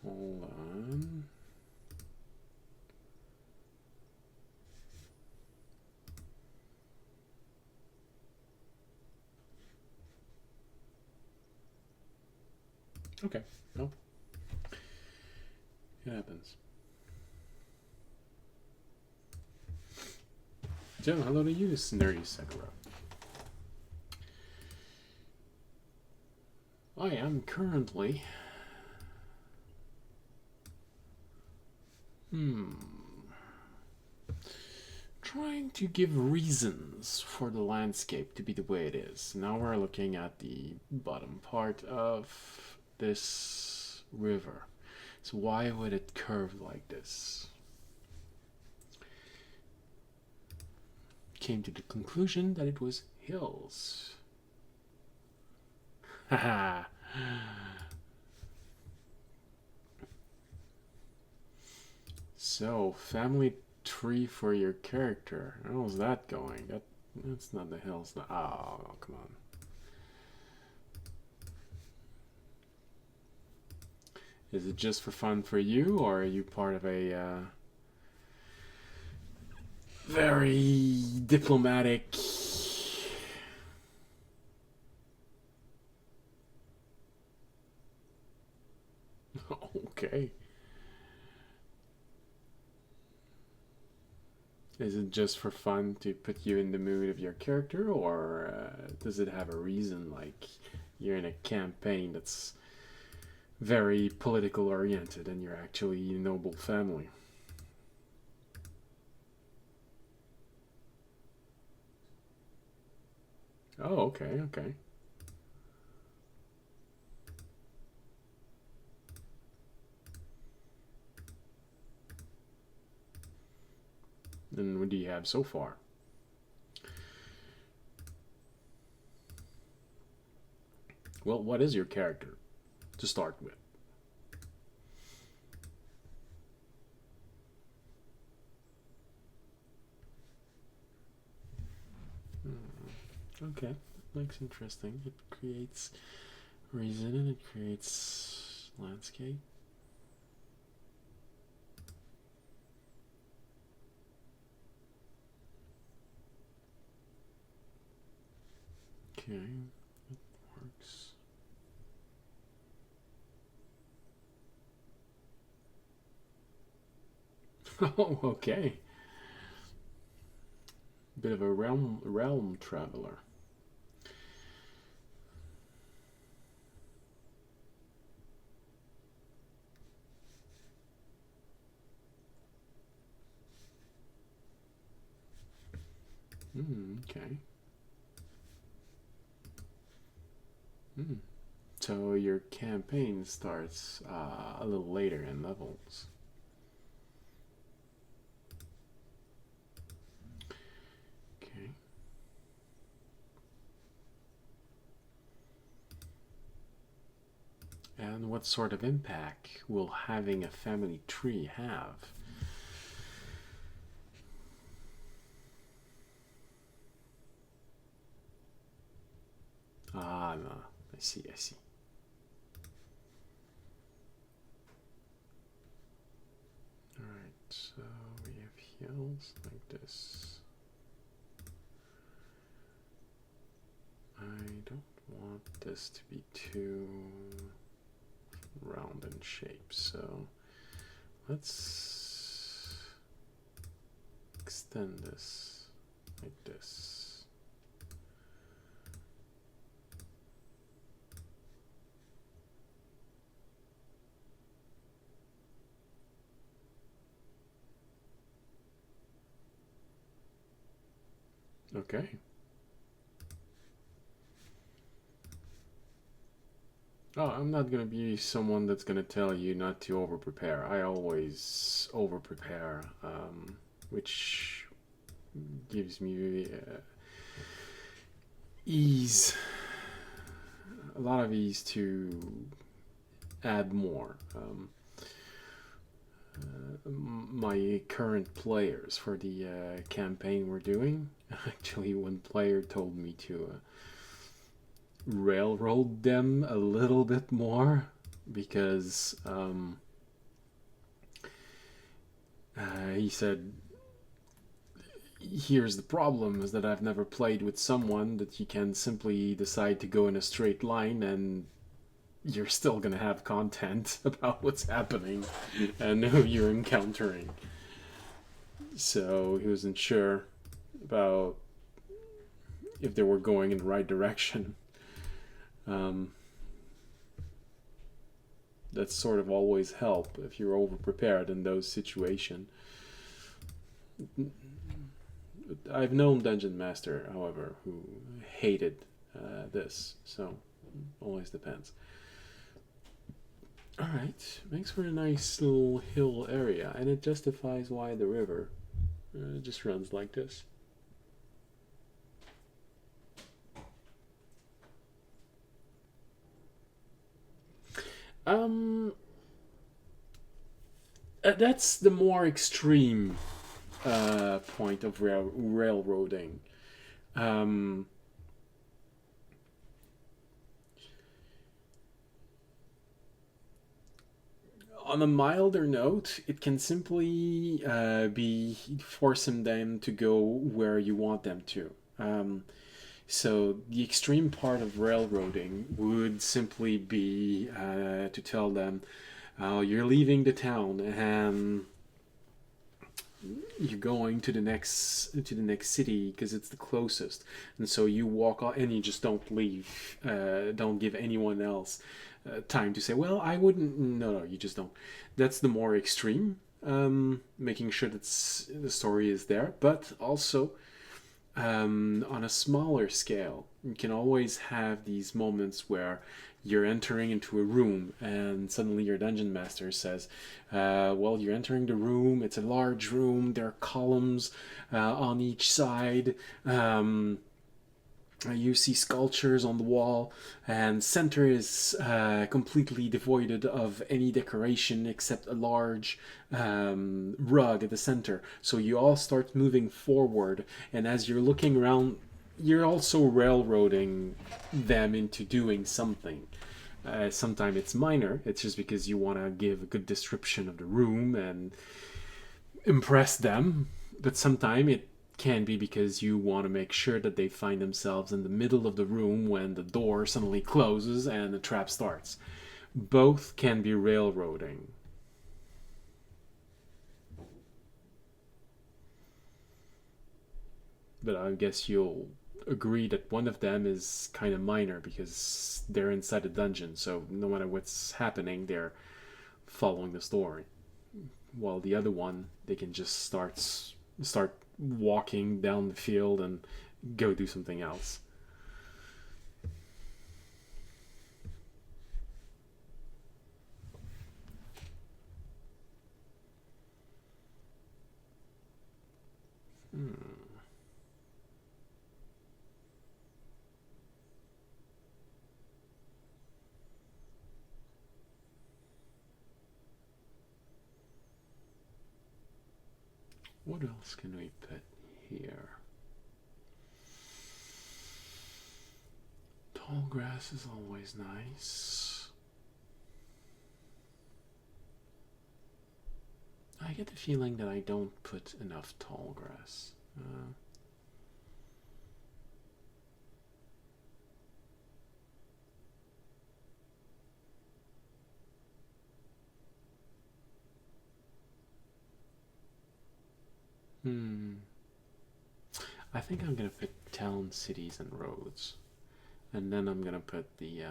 Hold on. Okay, no. It happens. So, hello to you, Nerdy Sakura. I am currently... trying to give reasons for the landscape to be the way it is. Now we're looking at the bottom part of this river. So why would it curve like this? Came to the conclusion that it was hills. Haha. So, family tree for your character. How's that going? That's not the hills. Oh, come on. Is it just for fun for you, or are you part of a very diplomatic... Okay. Is it just for fun to put you in the mood of your character, or does it have a reason, like you're in a campaign that's very political oriented and you're actually a noble family? Oh, okay. And what do you have so far? Well, what is your character to start with? Okay, that looks interesting. It creates reason and it creates landscape. Okay, it works. Oh, okay. Bit of a realm traveler. Okay. So your campaign starts a little later in levels. Okay. And what sort of impact will having a family tree have? Ah, no. I see, I see. Alright, so we have hills like this. I don't want this to be too round in shape, so let's extend this like this. Okay. Oh, I'm not gonna be someone that's gonna tell you not to over prepare. I always over prepare, which gives me ease, a lot of ease to add more. My current players for the campaign we're doing, actually, one player told me to railroad them a little bit more because he said, here's the problem, is that I've never played with someone that you can simply decide to go in a straight line and you're still gonna have content about what's happening and who you're encountering. So he wasn't sure about if they were going in the right direction. That's sort of always help if you're over prepared in those situations. I've known Dungeon Master, however, who hated this, so always depends. Alright, makes for a nice little hill area, and it justifies why the river just runs like this. That's the more extreme point of railroading. On a milder note, it can simply be forcing them to go where you want them to. So the extreme part of railroading would simply be to tell them, you're leaving the town and you're going to the next city because it's the closest, and so you walk on and you just don't leave, don't give anyone else time to say, well, I wouldn't. No, you just don't. That's the more extreme, making sure that the story is there, but also on a smaller scale, you can always have these moments where you're entering into a room and suddenly your dungeon master says, well, you're entering the room, it's a large room, there are columns on each side, you see sculptures on the wall, and center is completely devoid of any decoration except a large rug at the center. So you all start moving forward, and as you're looking around, you're also railroading them into doing something. Sometimes it's minor, it's just because you want to give a good description of the room and impress them, but sometimes it can be because you want to make sure that they find themselves in the middle of the room when the door suddenly closes and the trap starts. Both can be railroading. But I guess you'll agree that one of them is kind of minor because they're inside a dungeon, so no matter what's happening, they're following the story. While the other one, they can just start walking down the field and go do something else. What else can we put here? Tall grass is always nice. I get the feeling that I don't put enough tall grass. I think I'm gonna put towns, cities, and roads. And then I'm gonna put the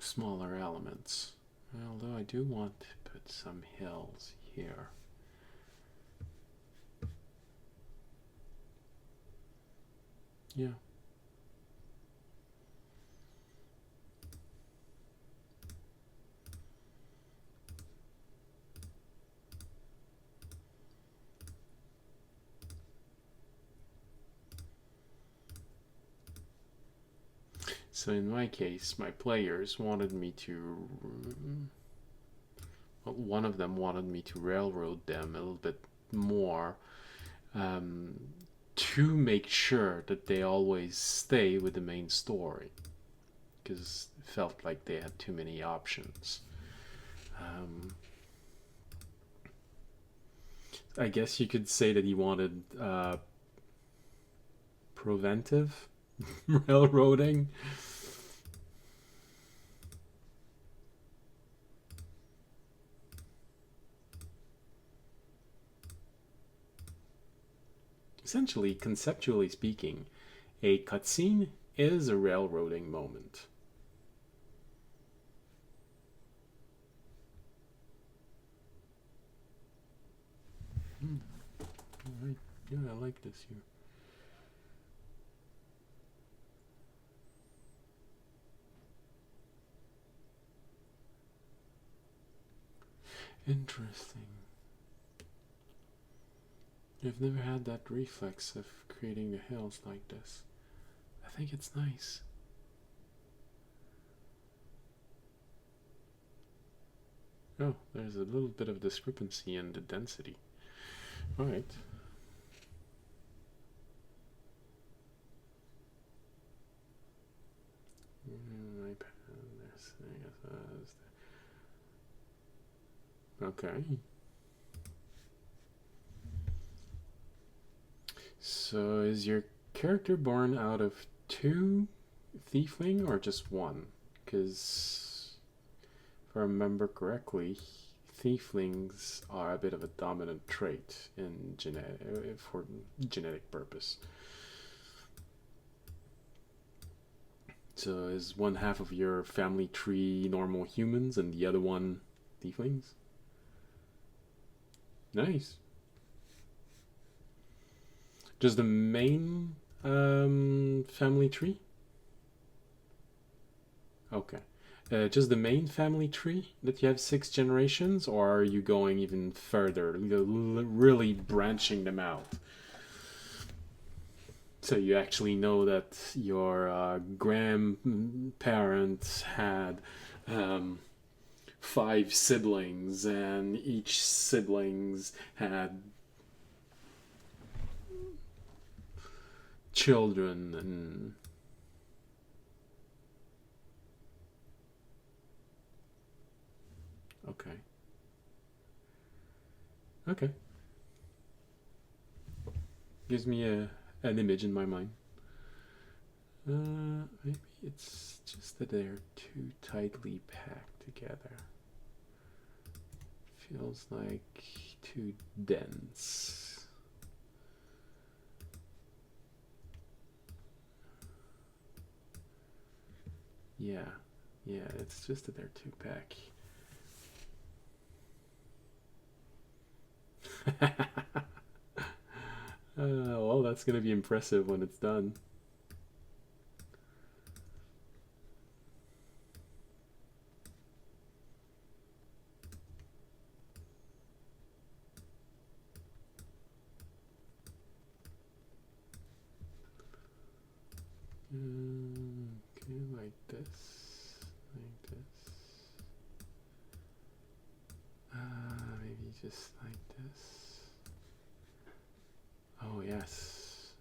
smaller elements. Although I do want to put some hills here. Yeah. So in my case, my players wanted me to... Well, one of them wanted me to railroad them a little bit more to make sure that they always stay with the main story, because it felt like they had too many options. I guess you could say that he wanted preventive railroading. Essentially, conceptually speaking, a cutscene is a railroading moment. Alright, yeah, I like this here. Interesting. I've never had that reflex of creating the hills like this. I think it's nice. Oh, there's a little bit of discrepancy in the density. Alright. Okay. So is your character born out of 2 tiefling or just 1? Because if I remember correctly, tieflings are a bit of a dominant trait in for genetic purpose. So is one half of your family tree normal humans and the other one tieflings? Nice. Just the main family tree? Okay. Just the main family tree that you have 6 generations, or are you going even further, really branching them out? So you actually know that your grandparents had 5 siblings, and each siblings had children, and okay, gives me an image in my mind. Maybe it's just that they're too tightly packed together. Feels like too dense. Yeah, it's just that they're too packed. Well, that's gonna be impressive when it's done. Okay, like this, like this. Maybe just like this. Oh yes.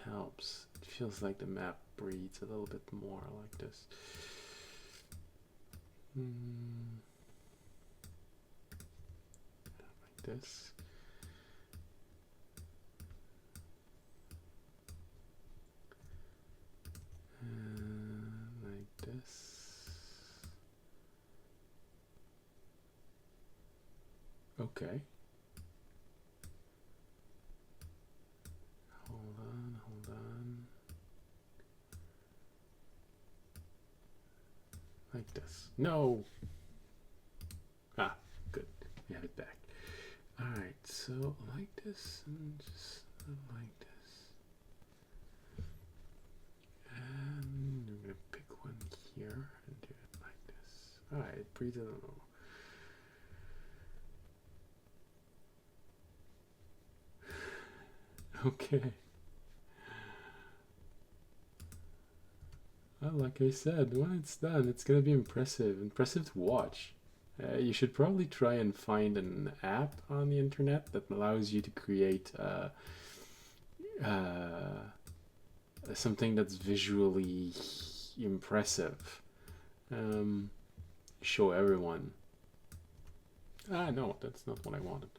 helps. It feels like the map breathes a little bit more like this. Like this. Like this. Okay. Hold on, hold on. Like this. No! Ah, good. We have it back. Alright, so like this and just like this. And I'm gonna pick one here and do it like this. Alright, breathe a little. Okay. Well, like I said, when it's done, it's gonna be impressive. Impressive to watch. You should probably try and find an app on the internet that allows you to create something that's visually impressive. Show everyone. Ah, no, that's not what I wanted.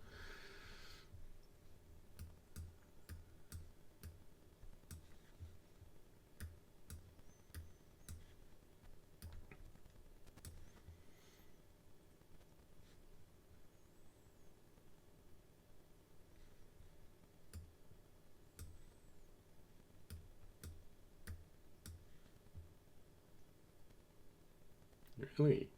Really?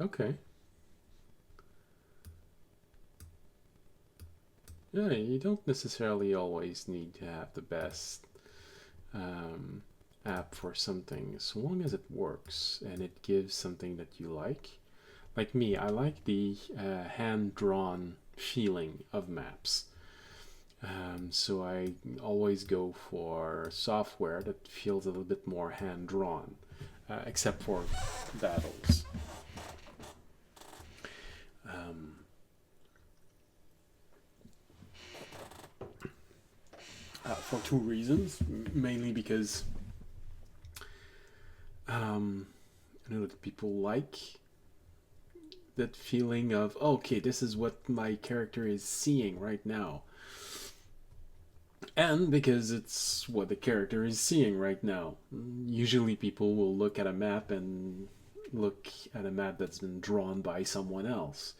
Okay. Yeah, you don't necessarily always need to have the best app for something, as long as it works and it gives something that you like. Like me, I like the hand-drawn feeling of maps. So I always go for software that feels a little bit more hand-drawn, except for battles. For two reasons. Mainly because I know that people like that feeling of, oh, okay, this is what my character is seeing right now. And because it's what the character is seeing right now. Usually people will look at a map and look at a map that's been drawn by someone else.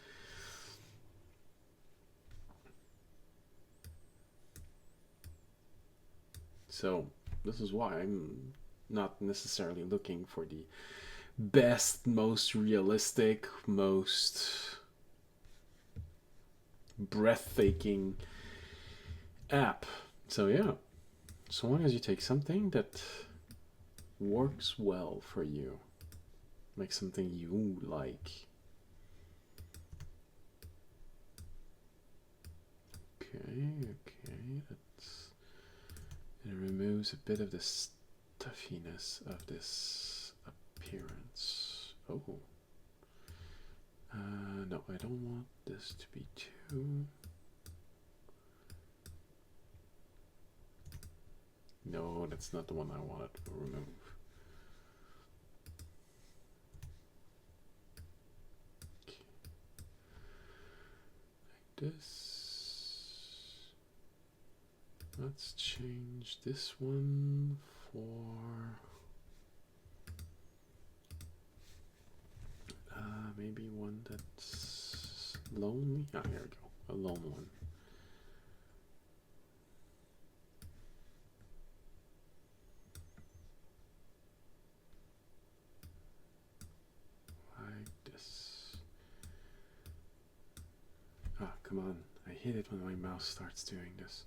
So this is why I'm not necessarily looking for the best, most realistic, most breathtaking app. So yeah, so long as you take something that works well for you, like something you like. Okay, it removes a bit of the stuffiness of this appearance. Oh. No, I don't want this to be too... No, that's not the one I wanted to remove. Okay. Like this. Let's change this one for maybe one that's lonely. Ah, here we go. A lone one. Like this. Ah, come on. I hate it when my mouse starts doing this.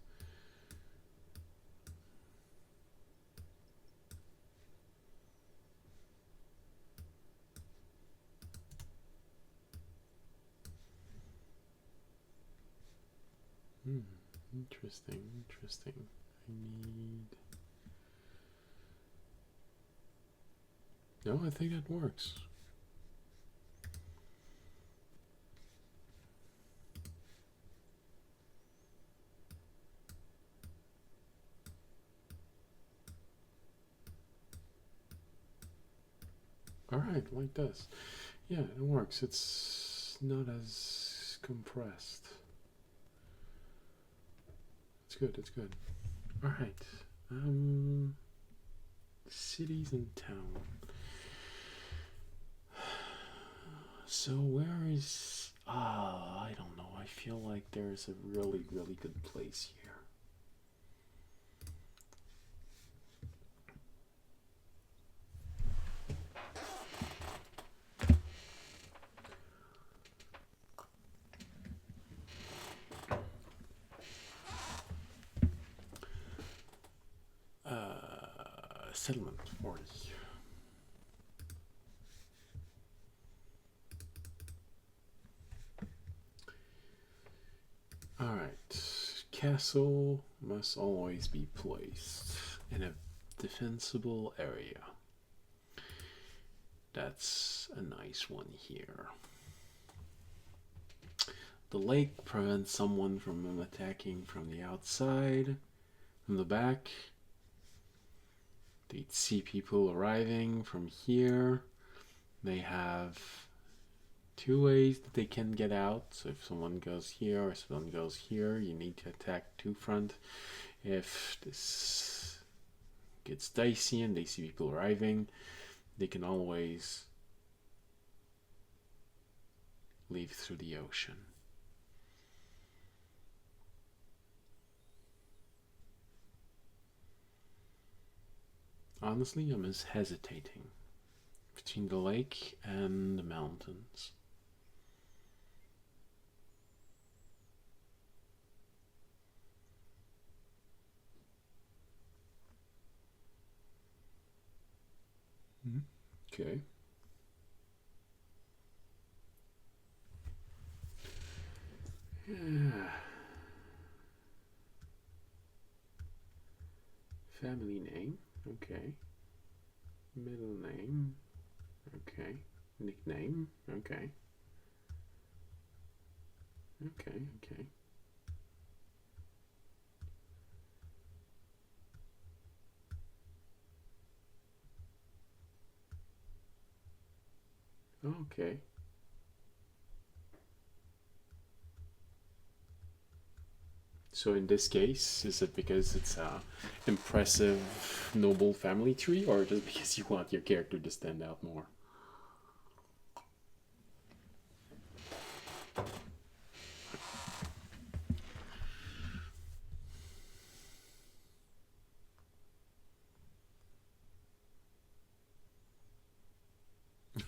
Interesting, interesting. I need... No, I think that works. Alright, like this. Yeah, it works. It's not as compressed. It's good, it's good. Alright. Cities and town. So where is... I don't know. I feel like there's a really, really good place here. Settlement 40. Alright. Castle must always be placed in a defensible area. That's a nice one here. The lake prevents someone from attacking from the outside, from the back. They'd see people arriving from here. They have two ways that they can get out. So if someone goes here or someone goes here, you need to attack two front. If this gets dicey and they see people arriving, they can always leave through the ocean. Honestly, I'm just hesitating between the lake and the mountains. Okay. Yeah. Family name. Okay. Middle name. Okay. Nickname. Okay. Okay. Okay. Okay. So in this case, is it because it's a impressive noble family tree, or just because you want your character to stand out more?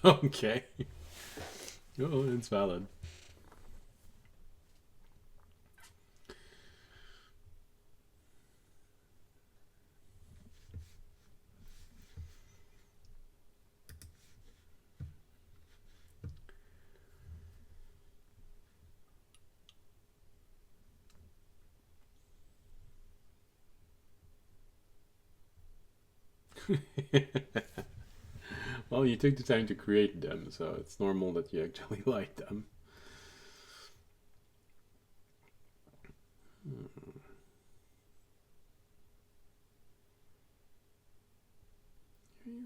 Okay. Oh, it's valid. Well, you took the time to create them, so it's normal that you actually like them.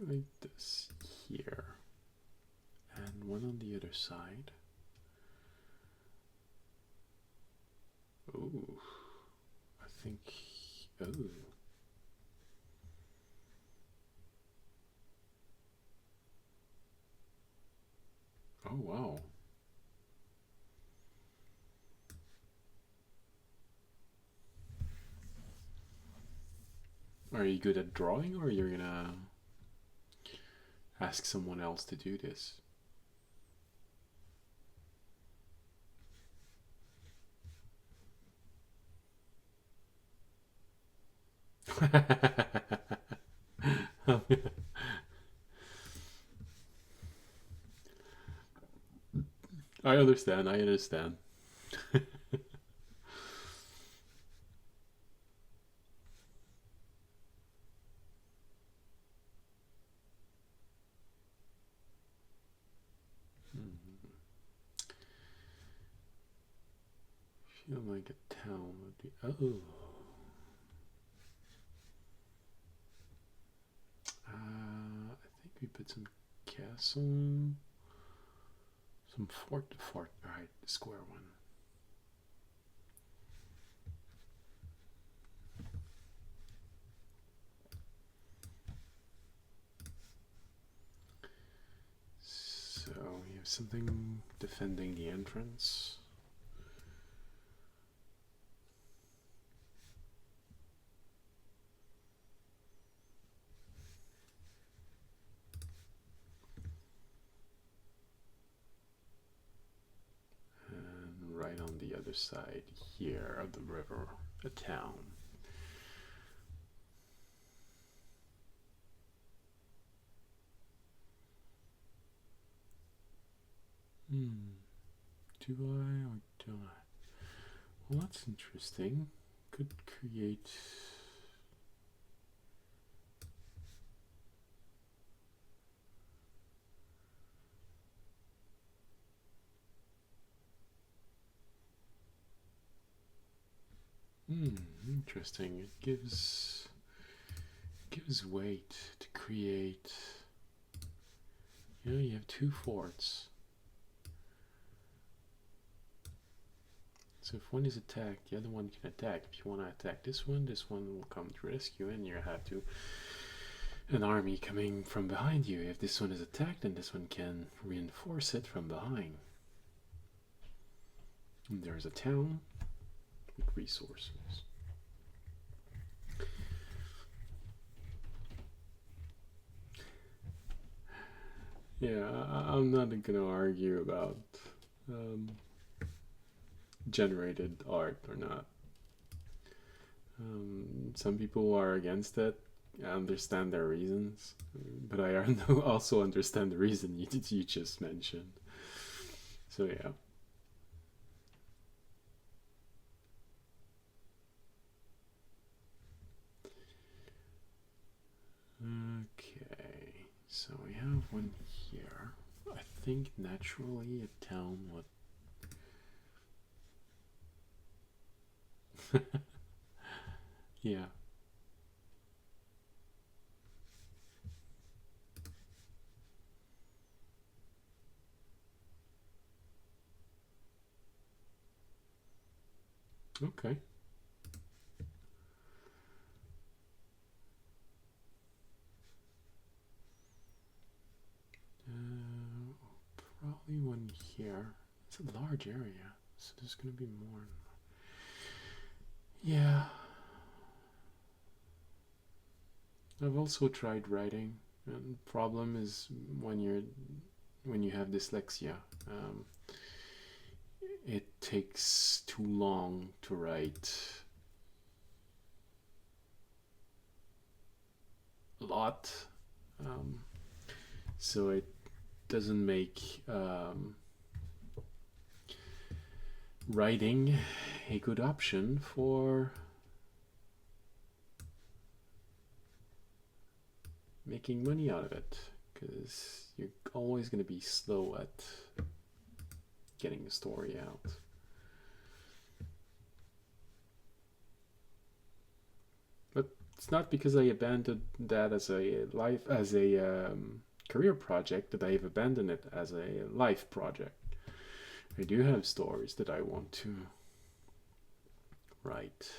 Like this here, and one on the other side. Ooh, I think. Oh. Oh wow. Are you good at drawing, or you're gonna ask someone else to do this? I understand. I understand. Feel like a town would be. Oh. I think we put some castle. Some fort. Alright, the square one. So we have something defending the entrance. And right on the other side here of the river, a town. Do I or do I? Well, that's interesting. Could create. Interesting. It gives weight to create. You have two forts. So if one is attacked, the other one can attack. If you want to attack this one will come to rescue, and you have to an army coming from behind you. If this one is attacked, then this one can reinforce it from behind. And there's a town with resources. Yeah, I'm not gonna argue about generated art or not. Some people are against it. I understand their reasons, but I also understand the reason you just mentioned. So yeah. Okay, so we have one here. I think naturally a town would. Yeah. Okay. Probably one here. It's a large area, so there's going to be more. Yeah. I've also tried writing, and the problem is when you have dyslexia, it takes too long to write a lot, so it doesn't make writing a good option for making money out of it, because you're always going to be slow at getting the story out. But it's not because I abandoned that as a career project that I've abandoned it as a life project. I do have stories that I want to write.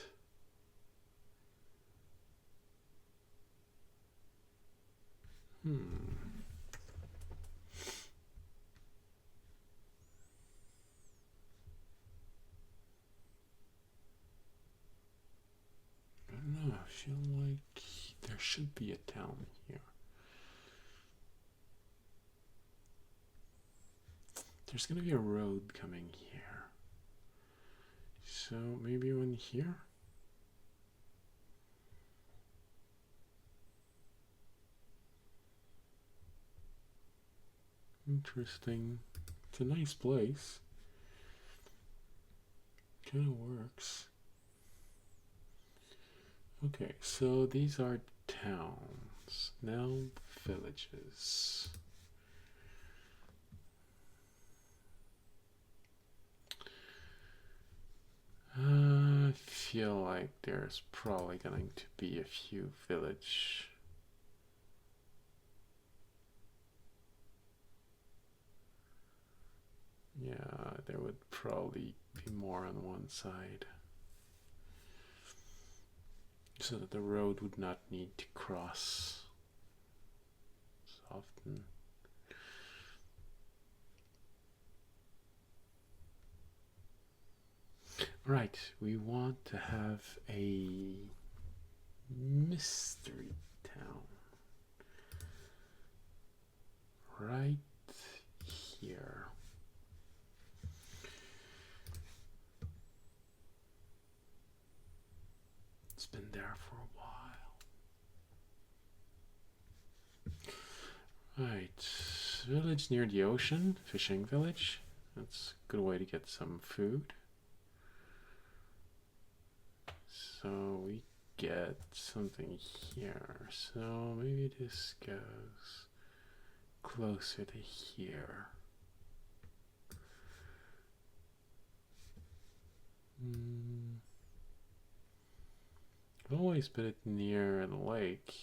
I don't know, I feel like there should be a town here. There's gonna be a road coming here. So maybe one here? Interesting. It's a nice place. Kind of works. Okay, so these are towns. Now villages. I feel like there's probably going to be a few village Yeah, there would probably be more on one side, so that the road would not need to cross so often. Right, we want to have a mystery town right here. It's been there for a while. Right, village near the ocean, fishing village. That's a good way to get some food. So we get something here. So maybe this goes closer to here. I've always put it near the lake.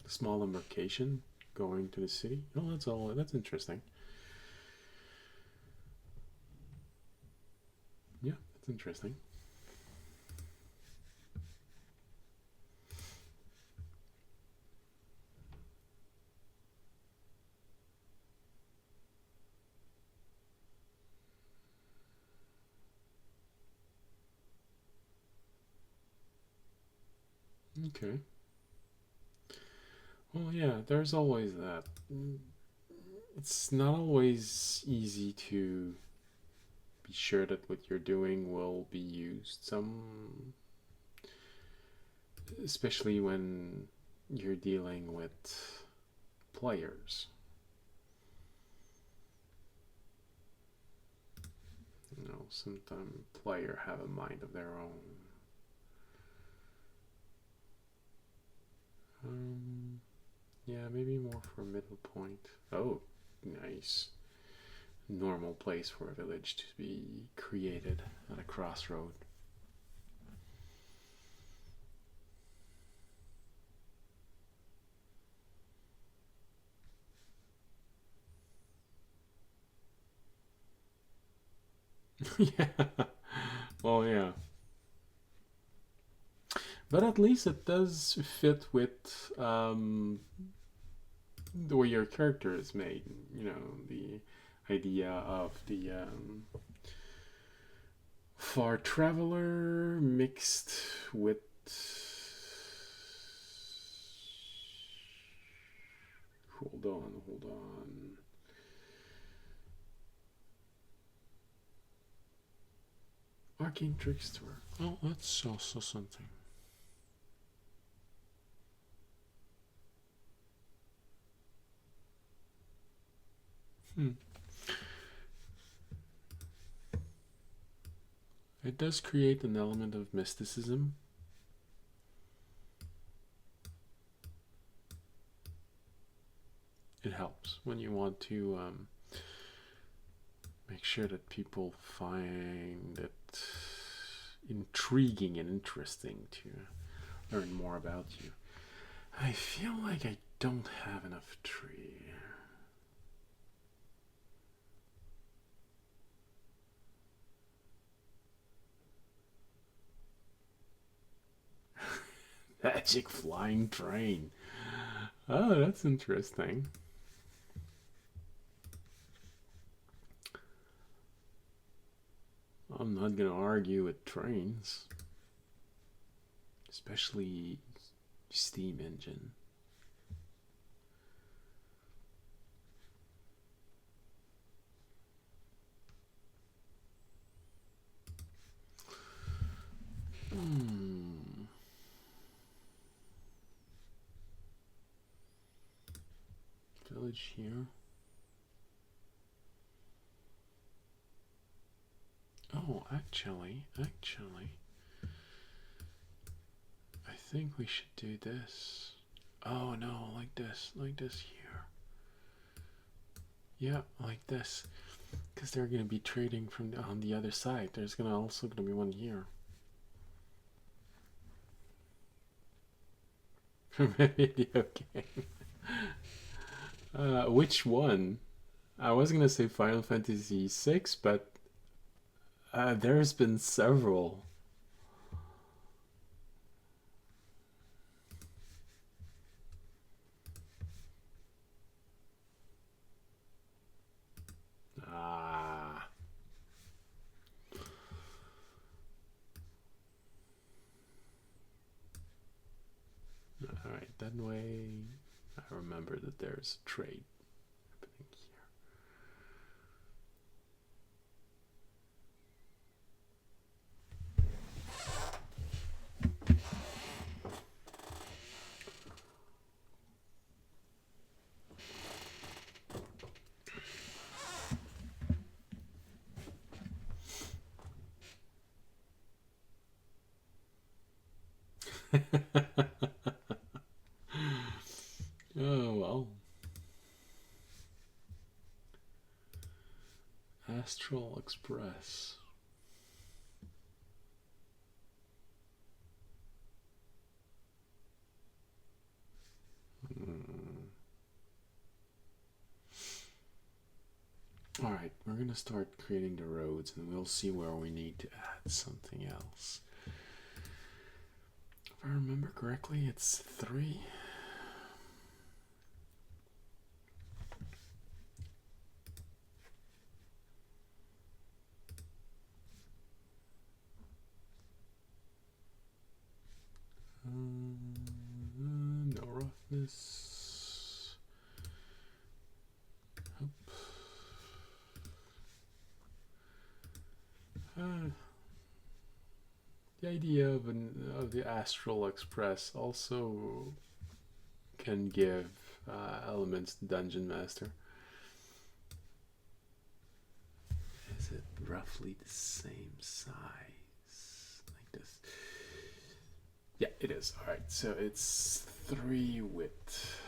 Small embarkation going to the city. Oh, that's all. That's interesting. Yeah, that's interesting. Okay. Well, yeah, there's always that. It's not always easy to be sure that what you're doing will be used. Especially when you're dealing with players. You know, sometimes player have a mind of their own. Yeah, maybe more for a middle point. Oh, nice. Normal place for a village to be created at a crossroad. Yeah. Well, yeah. But at least it does fit with the way your character is made. You know, the idea of the far traveler mixed with. Hold on, hold on. Arcane Trickster. Oh, that's also something. It does create an element of mysticism. It helps when you want to make sure that people find it intriguing and interesting to learn more about you. I feel like I don't have enough tree. Magic flying train. Oh, that's interesting. I'm not gonna argue with trains, especially steam engine. Village here. Oh, actually, I think we should do this. Oh no, like this here. Yeah, like this, because they're gonna be trading from on the other side. There's also gonna be one here. From a video game. Which one? I was gonna say Final Fantasy VI, but there's been several. Ah. Alright, that way I remember that there's a trade happening here. Oh well. Astral Express. Alright, we're gonna start creating the roads and we'll see where we need to add something else. If I remember correctly, it's 3. No roughness. The idea of the Astral Express also can give elements to Dungeon Master. Is it roughly the same size? Like this? Yeah, it is. Alright, so it's 3 width.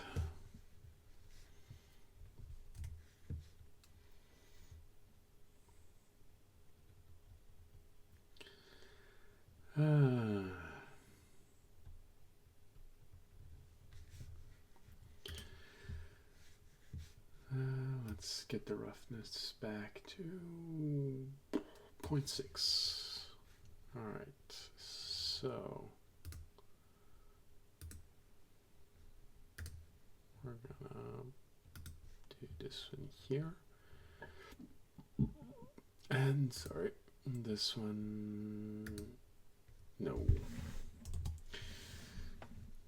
Let's get the roughness back to 0.6. Alright, so we're gonna do this one here. And sorry, this one, no.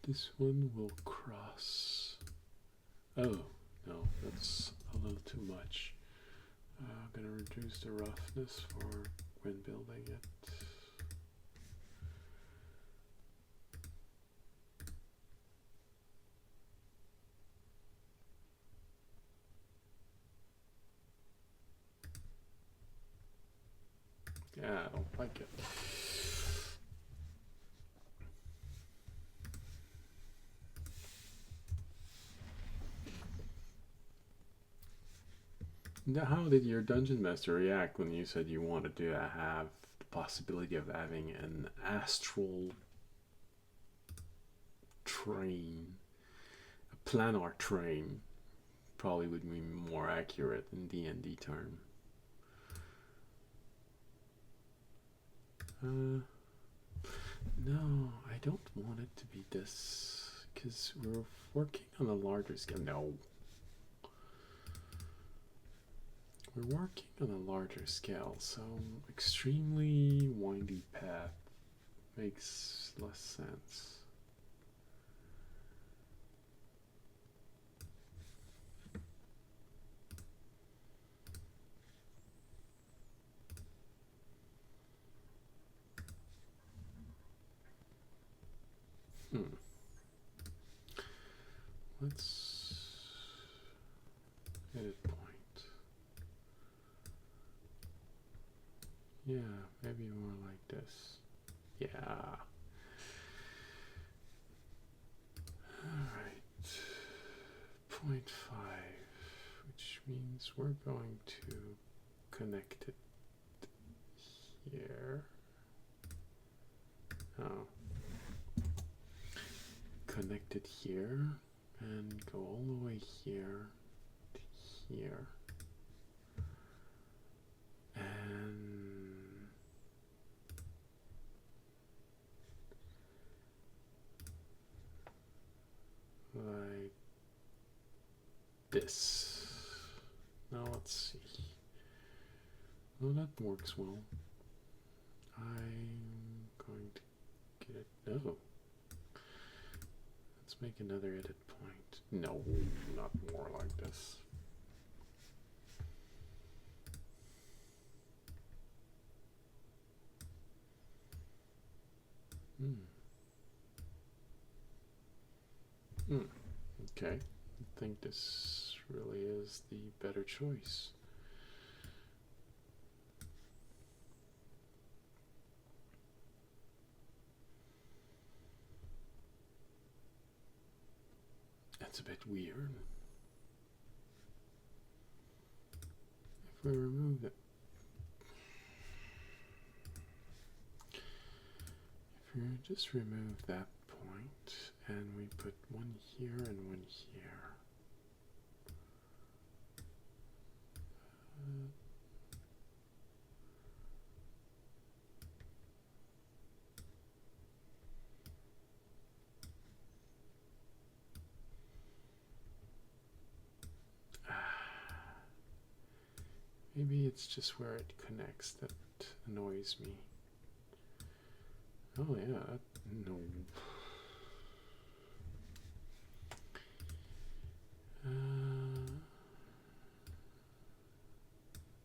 This one will cross. Oh, no, that's a little too much. I'm gonna reduce the roughness for when building it. Yeah, I don't like it. Now, how did your dungeon master react when you said you wanted to have the possibility of having an astral train, a planar train? Probably would be more accurate in D&D term. No, I don't want it to be this, because we're working on a larger scale. No. We're working on a larger scale, so extremely windy path makes less sense. Let's edit point. Yeah, maybe more like this. Yeah. Alright. 0.5, which means we're going to connect it here. Oh. Connect it here and go all the way here to here. Now let's see. Well, that works well. I'm going to get it. No. Let's make another edit point. No, not more like this. Okay, I think this really is the better choice. That's a bit weird. If we remove it, if we just remove that point and we put one here and one here. Maybe it's just where it connects that annoys me. Oh yeah, no.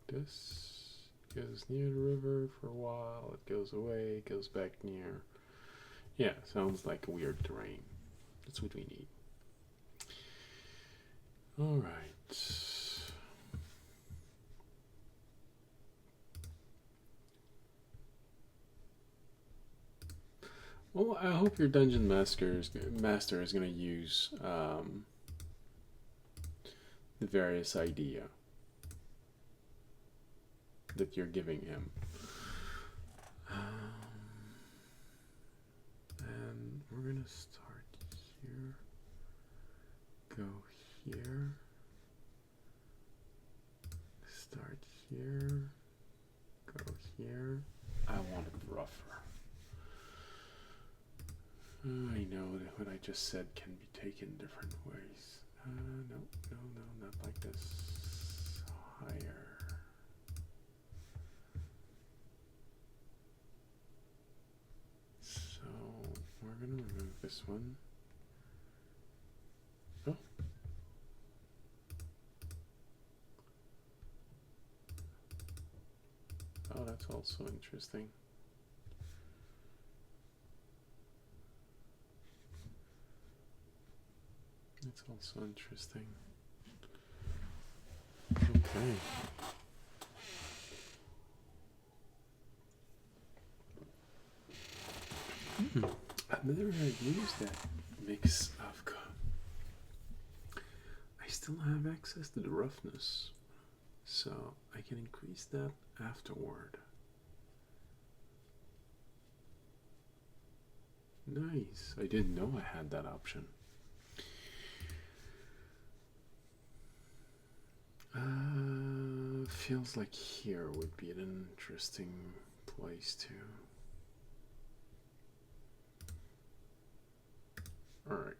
This goes near the river for a while, it goes away, it goes back near. Yeah, sounds like weird terrain. That's what we need. Alright. Well, I hope your dungeon master is going to use the various idea that you're giving him. And we're going to start here, go here, start here, go here. I want it rougher. I know that what I just said can be taken different ways. No, not like this. Higher. So we're going to remove this one. Oh. Oh, that's also interesting. That's also interesting. Okay. I've never used that mix of I still have access to the roughness, so I can increase that afterward. Nice. I didn't know I had that option. Feels like here would be an interesting place too. All right.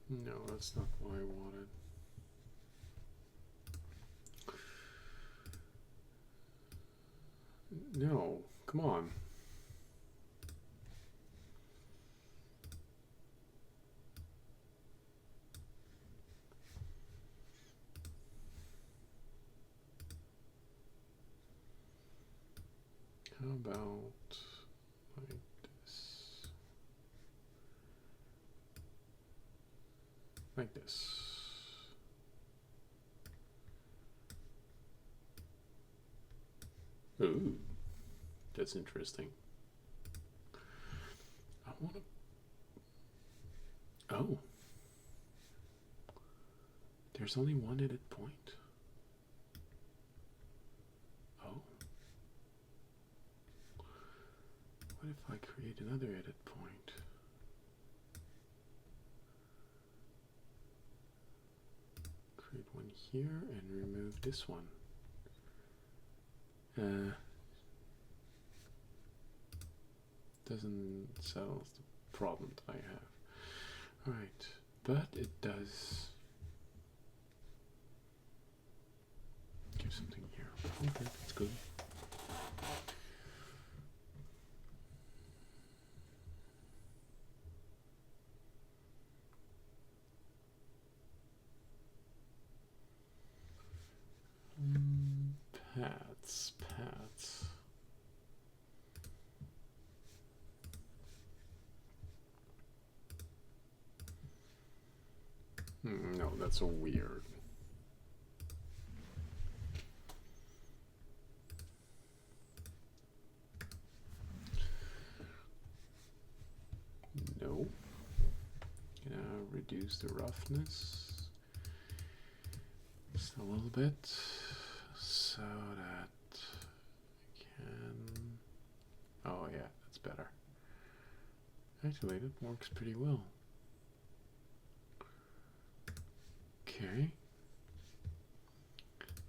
No, that's not what I wanted. No, come on. How about like this? Like this. Ooh, that's interesting. I want to. Oh, there's only one edit point. Oh, what if I create another edit point? Create one here and remove this one. doesn't solve the problem that I have. Alright, but it does give something here. Okay, that's good. Paths. No, that's so weird. No. Gonna reduce the roughness just a little bit so that I can. Oh, yeah, that's better. Actually, that works pretty well. Okay.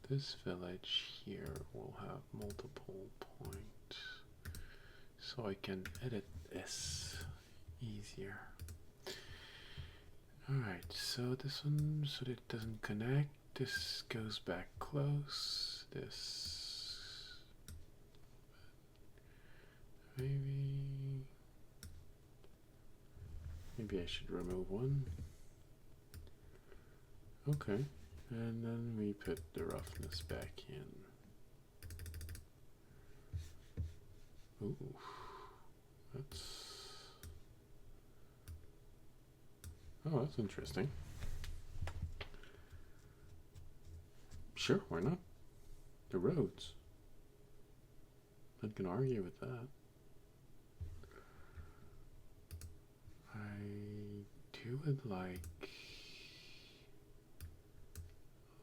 This village here will have multiple points, so I can edit this easier. Alright, so this one, so that it doesn't connect, this goes back close, this maybe I should remove one. Okay, and then we put the roughness back in. Ooh, that's interesting. Sure, why not? The roads. I can argue with that. I would like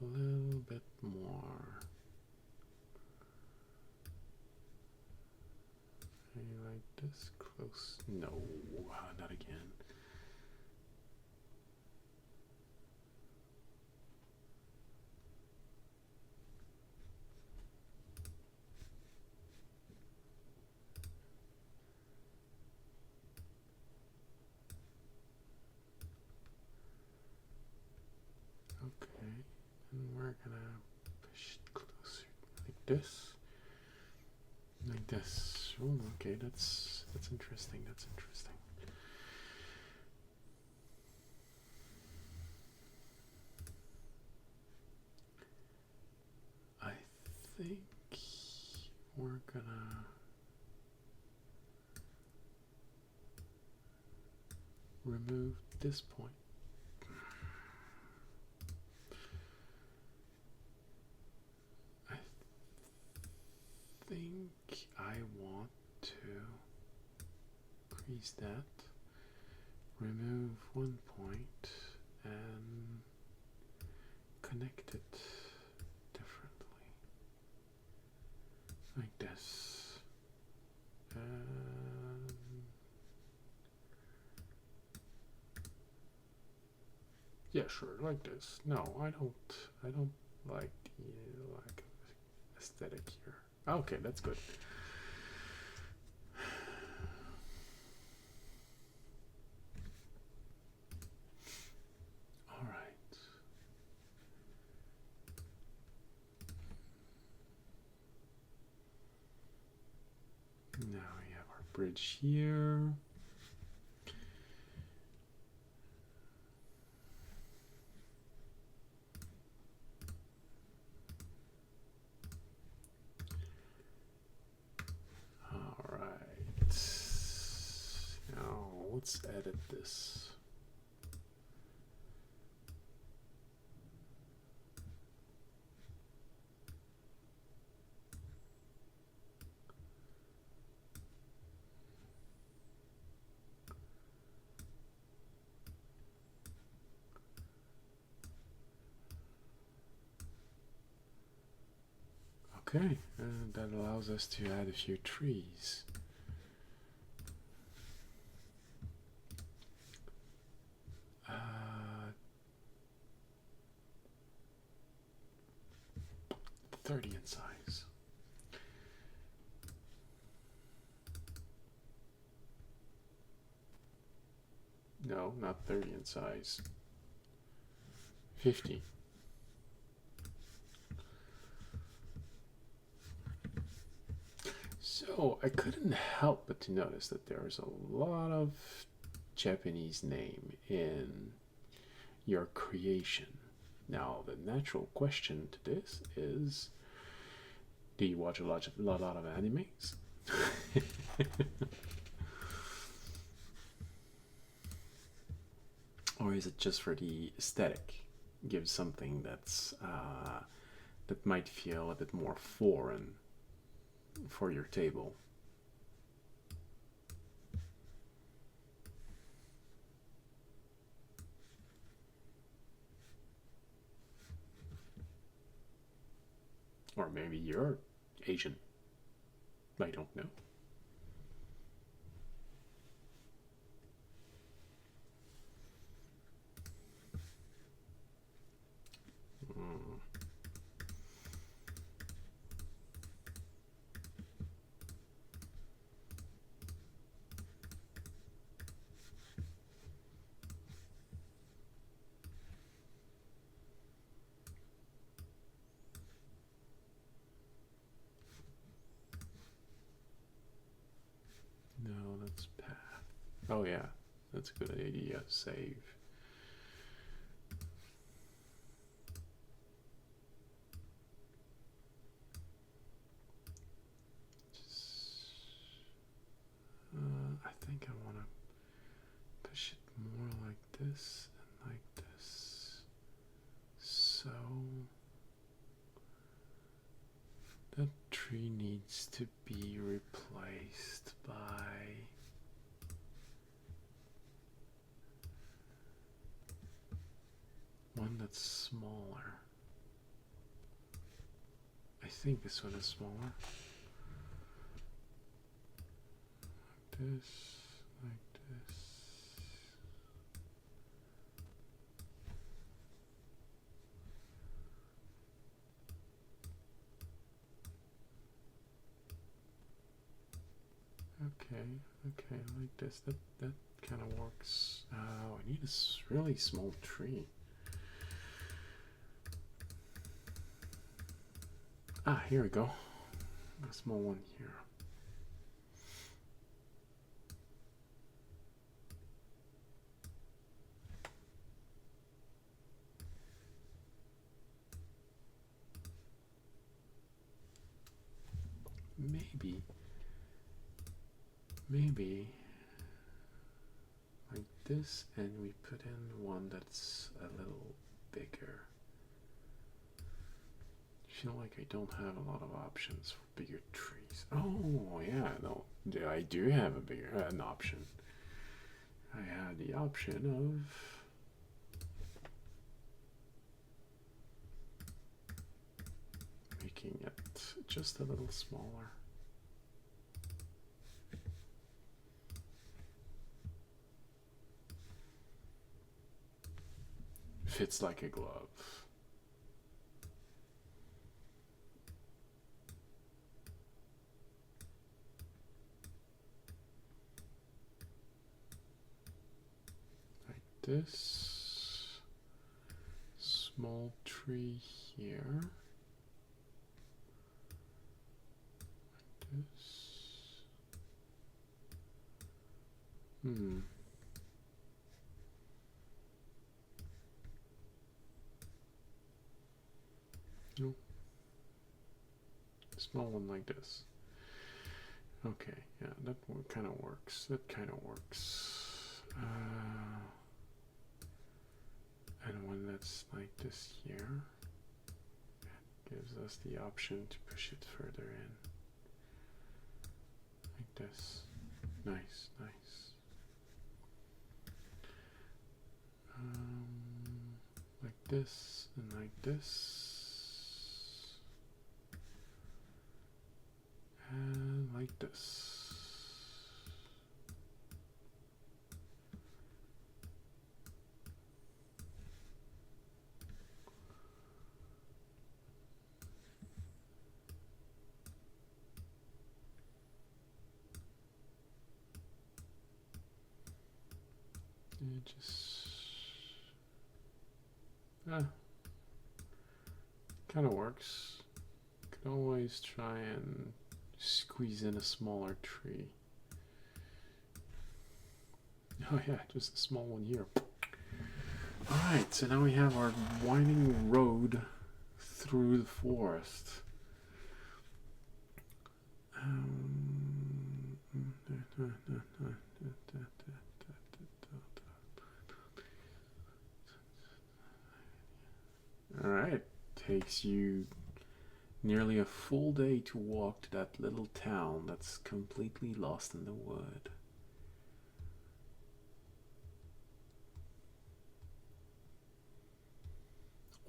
a little bit more. I like this close. No, not again. Okay, and we're gonna push it closer like this. Like this. Oh, okay, that's interesting. That's interesting. I think we're gonna remove this point. I think I want to increase that, remove one point, and connect it differently, like this. And yeah, sure, like this. No, I don't like the lack of aesthetic here. Okay, that's good. All right. Now we have our bridge here. Let's edit this. Okay, and that allows us to add a few trees. Uh, 30 in size. No, not 30 in size. 50. So I couldn't help but to notice that there's a lot of Japanese name in your creation. Now, the natural question to this is, do you watch a lot of animes? Or is it just for the aesthetic? Give something that's that might feel a bit more foreign for your table. Or maybe you're Asian. I don't know. No, that's path. Oh yeah, that's a good idea. Save. I think I want to push it more like this and like this. So that tree needs to be replaced by one that's smaller. I think this one is smaller. Like this, like this. Okay, like this. That kind of works. Oh, I need a really small tree. Ah, here we go. A small one here. Maybe like this, and we put in one that's a little bigger. I feel like I don't have a lot of options for bigger trees. Oh yeah, no, I do have an option. I have the option of making it just a little smaller. Fits like a glove. Like this. Small tree here. Like this. No. Small one like this. Okay, yeah, that kind of works. That kind of works. And one that's like this here, it gives us the option to push it further in. Like this. Nice, nice. Like this and like this. And like this. just kind of works. Could always try and squeeze in a smaller tree. Oh yeah, just a small one here. Alright, so now we have our winding road through the forest. Alright, takes you nearly a full day to walk to that little town that's completely lost in the wood.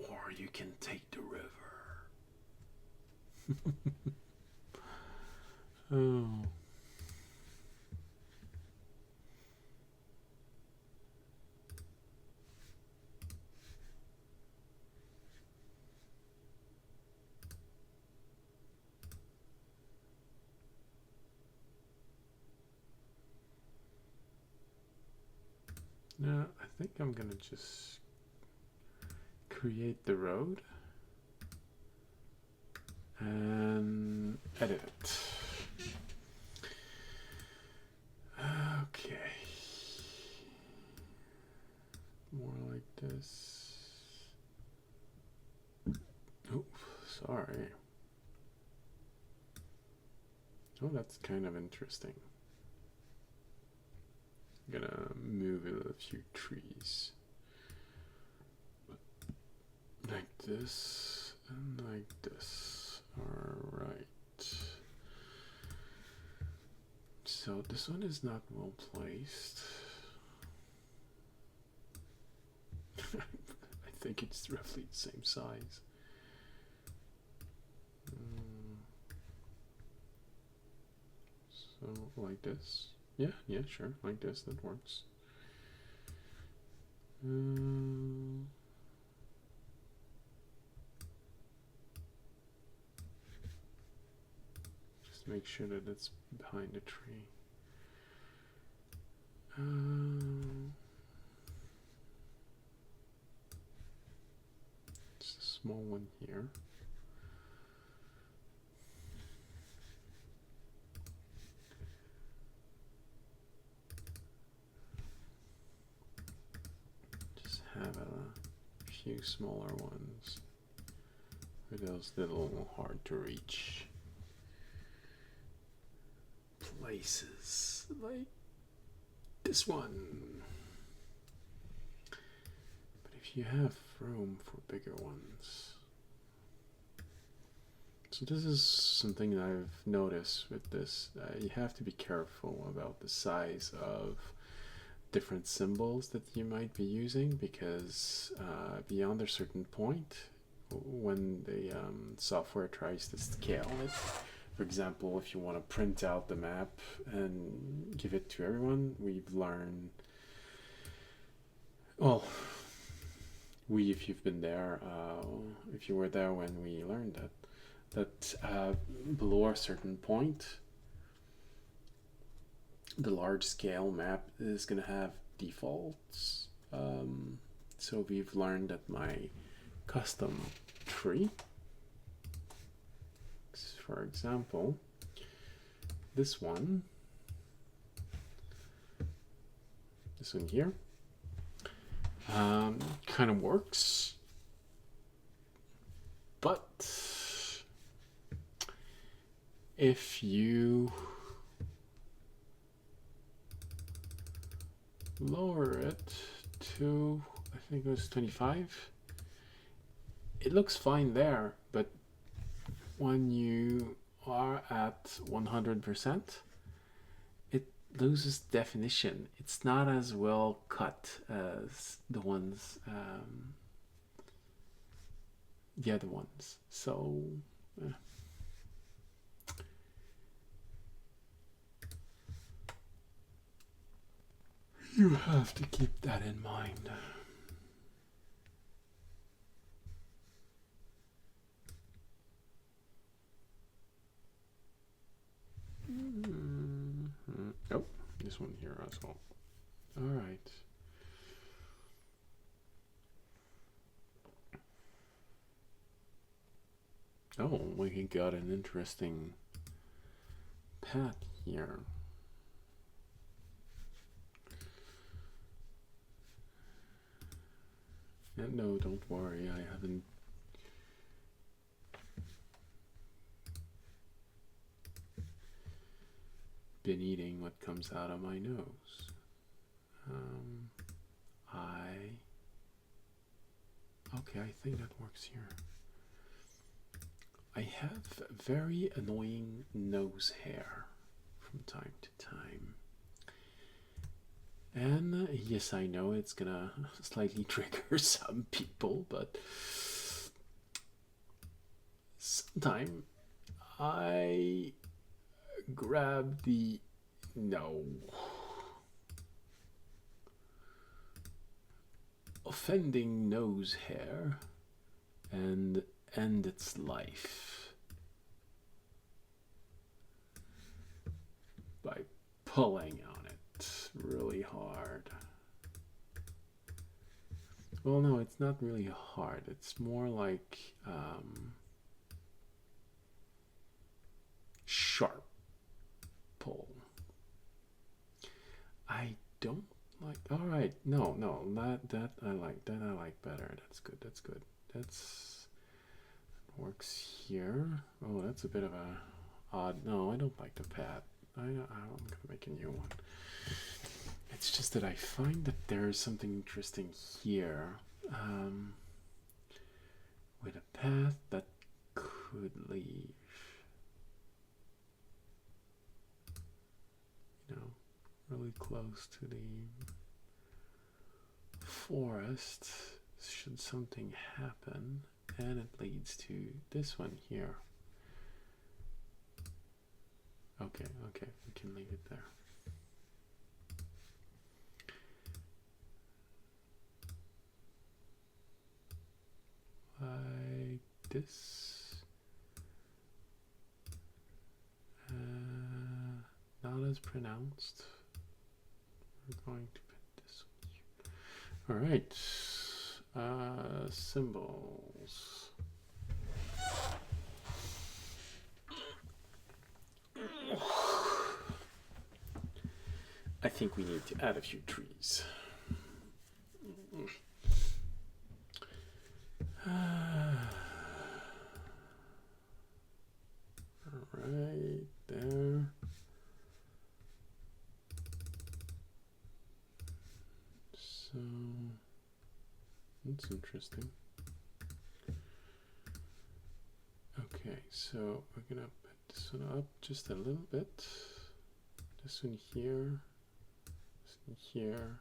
Or you can take the river. Oh. No, I think I'm gonna just create the road and edit it. Okay. More like this. Oh, sorry. Oh, that's kind of interesting. I'm gonna move a few trees. Like this and like this. Alright. So this one is not well placed. I think it's roughly the same size. So like this. Yeah, sure. Like this, that works. Just make sure that it's behind the tree. Just a small one here. Have a few smaller ones for those little hard to reach places like this one. But if you have room for bigger ones. So this is something that I've noticed with this. You have to be careful about the size of different symbols that you might be using, because beyond a certain point, when the software tries to scale it, for example, if you want to print out the map and give it to everyone, we've learned, well, if you've been there, if you were there when we learned that below a certain point, the large scale map is going to have defaults. So we've learned that my custom tree, for example, this one here, kind of works, but if you lower it to, I think it was 25, it looks fine there, but when you are at 100%, it loses definition. It's not as well cut as the ones, the other ones. So you have to keep that in mind. Oh, this one here as well. All right. Oh, we got an interesting path here. And no, don't worry, I haven't been eating what comes out of my nose. Okay, I think that works here. I have very annoying nose hair from time to time. And yes, I know it's gonna slightly trigger some people, but sometimes I grab the offending nose hair and end its life by pulling on it really hard. Well, no, it's not really hard. It's more like sharp pull. I don't like. All right, no, that I like. That I like better. That's good. That's good. That's works here. Oh, that's a bit of a odd. No, I don't like the pad. I'm gonna make a new one. It's just that I find that there's something interesting here with a path that could leave, really close to the forest should something happen, and it leads to this one here. Okay, we can leave it there. Like this. Not as pronounced. We're going to put this one here. All right. Symbols. I think we need to add a few trees. Right there. So that's interesting. Okay, so we're gonna put this one up just a little bit. This one here, this one here,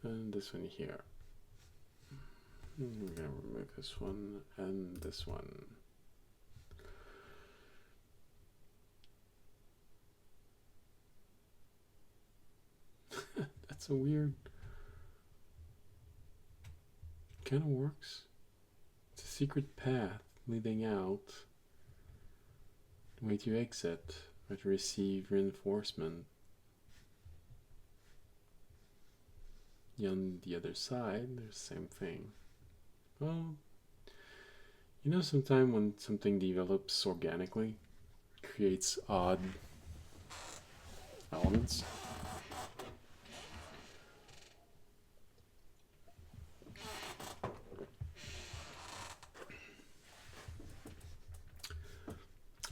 and this one here. And we're gonna remove this one and this one. That's a weird. Kind of works. It's a secret path leading out. Way to exit or to receive reinforcement. On the other side, there's the same thing. Well, you know, sometimes when something develops organically, creates odd elements.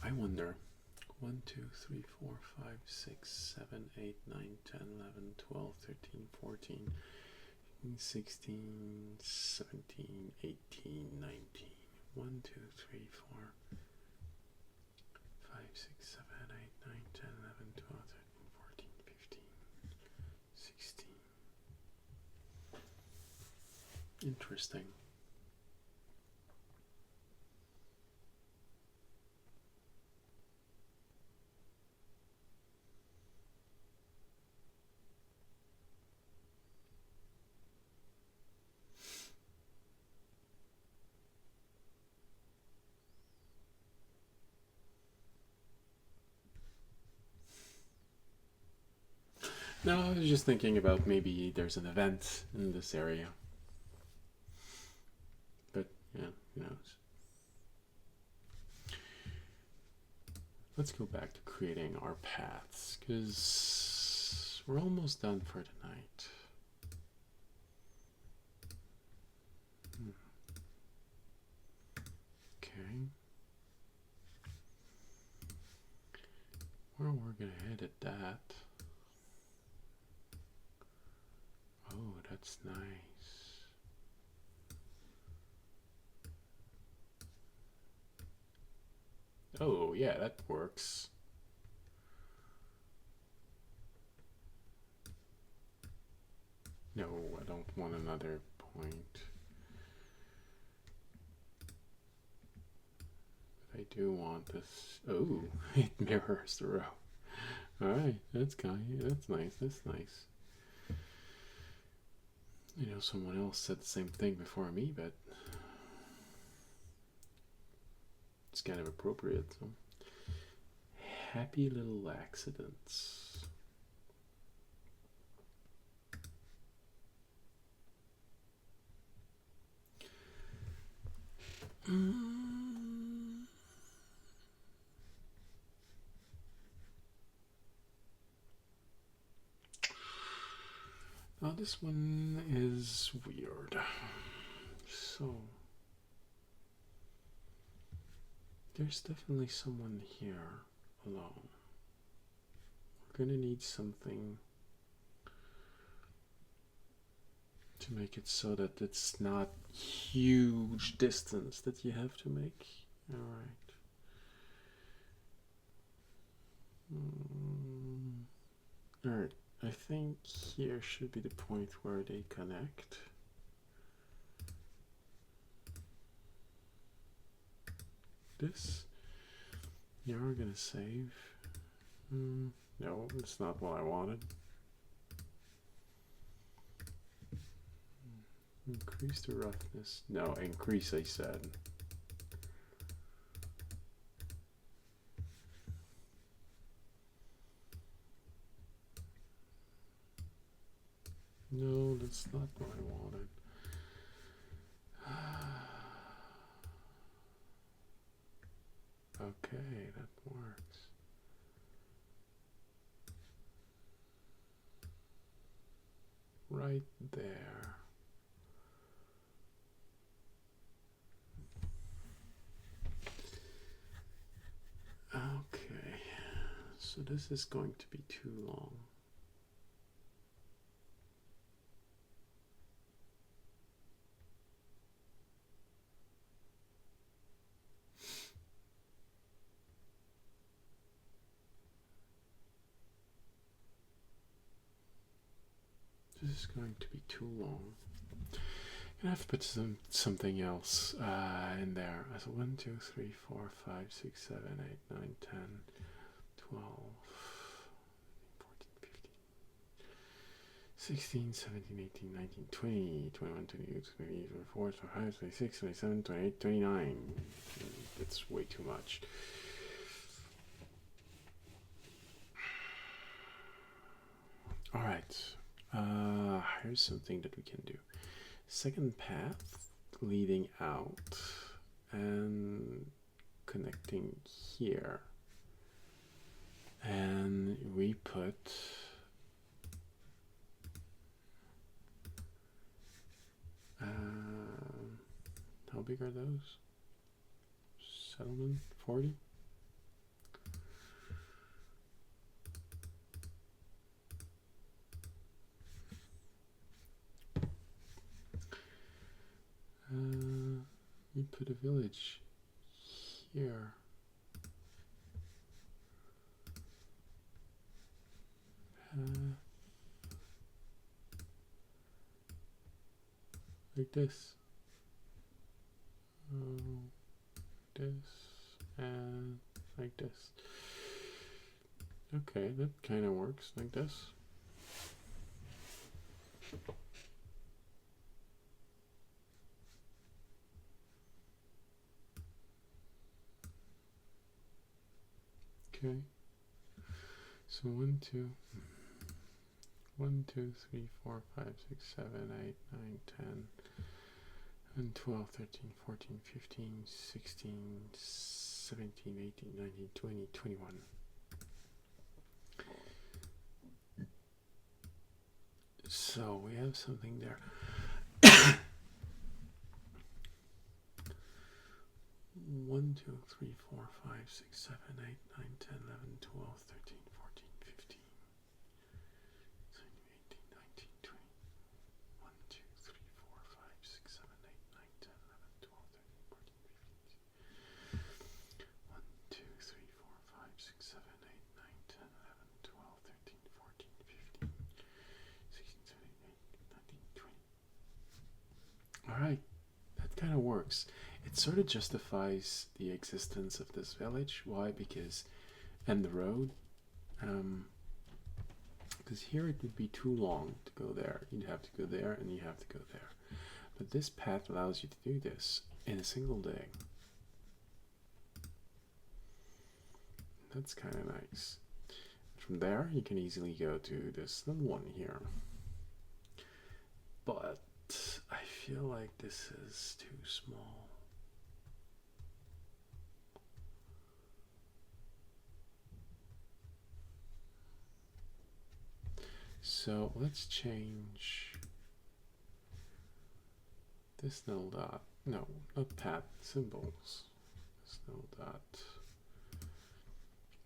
I wonder. 1, 2, 3, 4, 5, 6, 7, 8, 9, 10, 11, 12, 13, 14, 16, 17, 18, 19. 1, 2, 3, 4, 5, 6, 7, 8, 9, 10, 11, 12, 13, 14, 15, 16. Interesting. No, I was just thinking about maybe there's an event in this area. But, yeah, who knows? let's go back to creating our paths, because we're almost done for tonight. Okay. Well, we're gonna edit that. Oh, that's nice. Oh, yeah, that works. No, I don't want another point. But I do want this. Oh, it mirrors the row. Alright, that's nice, that's nice. I know someone else said the same thing before me, but it's kind of appropriate. So. Happy little accidents. Now this one is weird. So there's definitely someone here alone. We're gonna need something to make it so that it's not huge distance that you have to make. All right. All right. I think here should be the point where they connect. This. You're gonna save. No, it's not what I wanted. Increase the roughness. No, increase, I said. No, that's not what I wanted. Okay, that works. Right there. Okay, so this is going to be too long. This is going to be too long. I have to put something else in there. So 1, 2, 3, 4, 5, 6, 7, 8, 9, 10, 12, 14, 15, 16, 17, 18, 19, 20, 21, 22, 23, 24, 25, 26, 27, 28, 29. That's way too much. All right. Here's something that we can do. Second path leading out and connecting here, and we put how big are those? Settlement 40. We put a village here. Like this. This and like this. Okay, that kind of works like this. Okay, so 1, 2, 3, 4, 5, 6, 7, 8, 9, 10, and 12, 13, 14, 15, 16, 17, 18, 19, 20, 21. So we have something there. 1, 2, 3, 4, 5, 6, 7, 8, 9, 10, 11, 12, 13, 14, 15, 17, 18, 19, 20. 1, 2, 3, 4, 5, 6, 7, 8, 9, 10, 11, 12, 13, 14, 15. 1, 2, 3, 4, 5, 6, 7, 8, 9, 10, 11, 12, 13, 14, 15, 16, 17, 18, 19, 20. All right, that kind of works. It sort of justifies the existence of this village. Why? Because, and the road, because here it would be too long to go there. You'd have to go there and you have to go there. But this path allows you to do this in a single day. That's kind of nice. From there, you can easily go to this little one here. But I feel like this is too small. So let's change this little dot. No, not path, symbols. This little dot.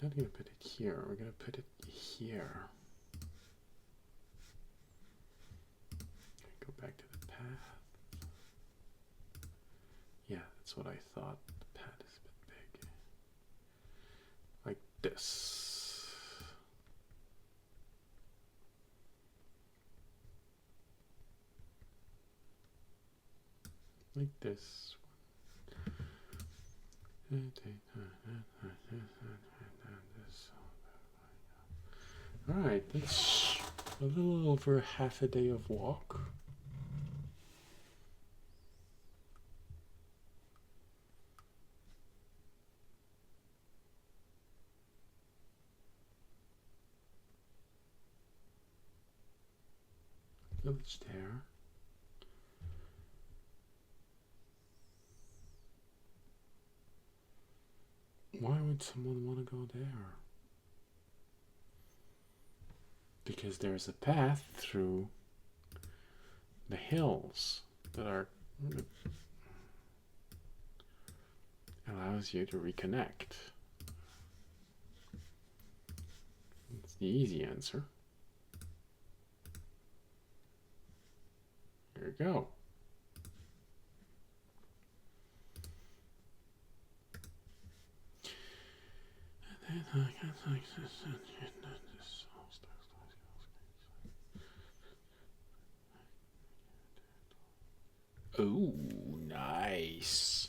We're not going to put it here. We're going to put it here. Go back to the path. Yeah, that's what I thought. The path is a bit big. Like this. Like this. Alright, that's a little over half a day of walk. Village there. Why would someone want to go there? Because there's a path through the hills that are allows you to reconnect. It's the easy answer. There you go. Oh, nice.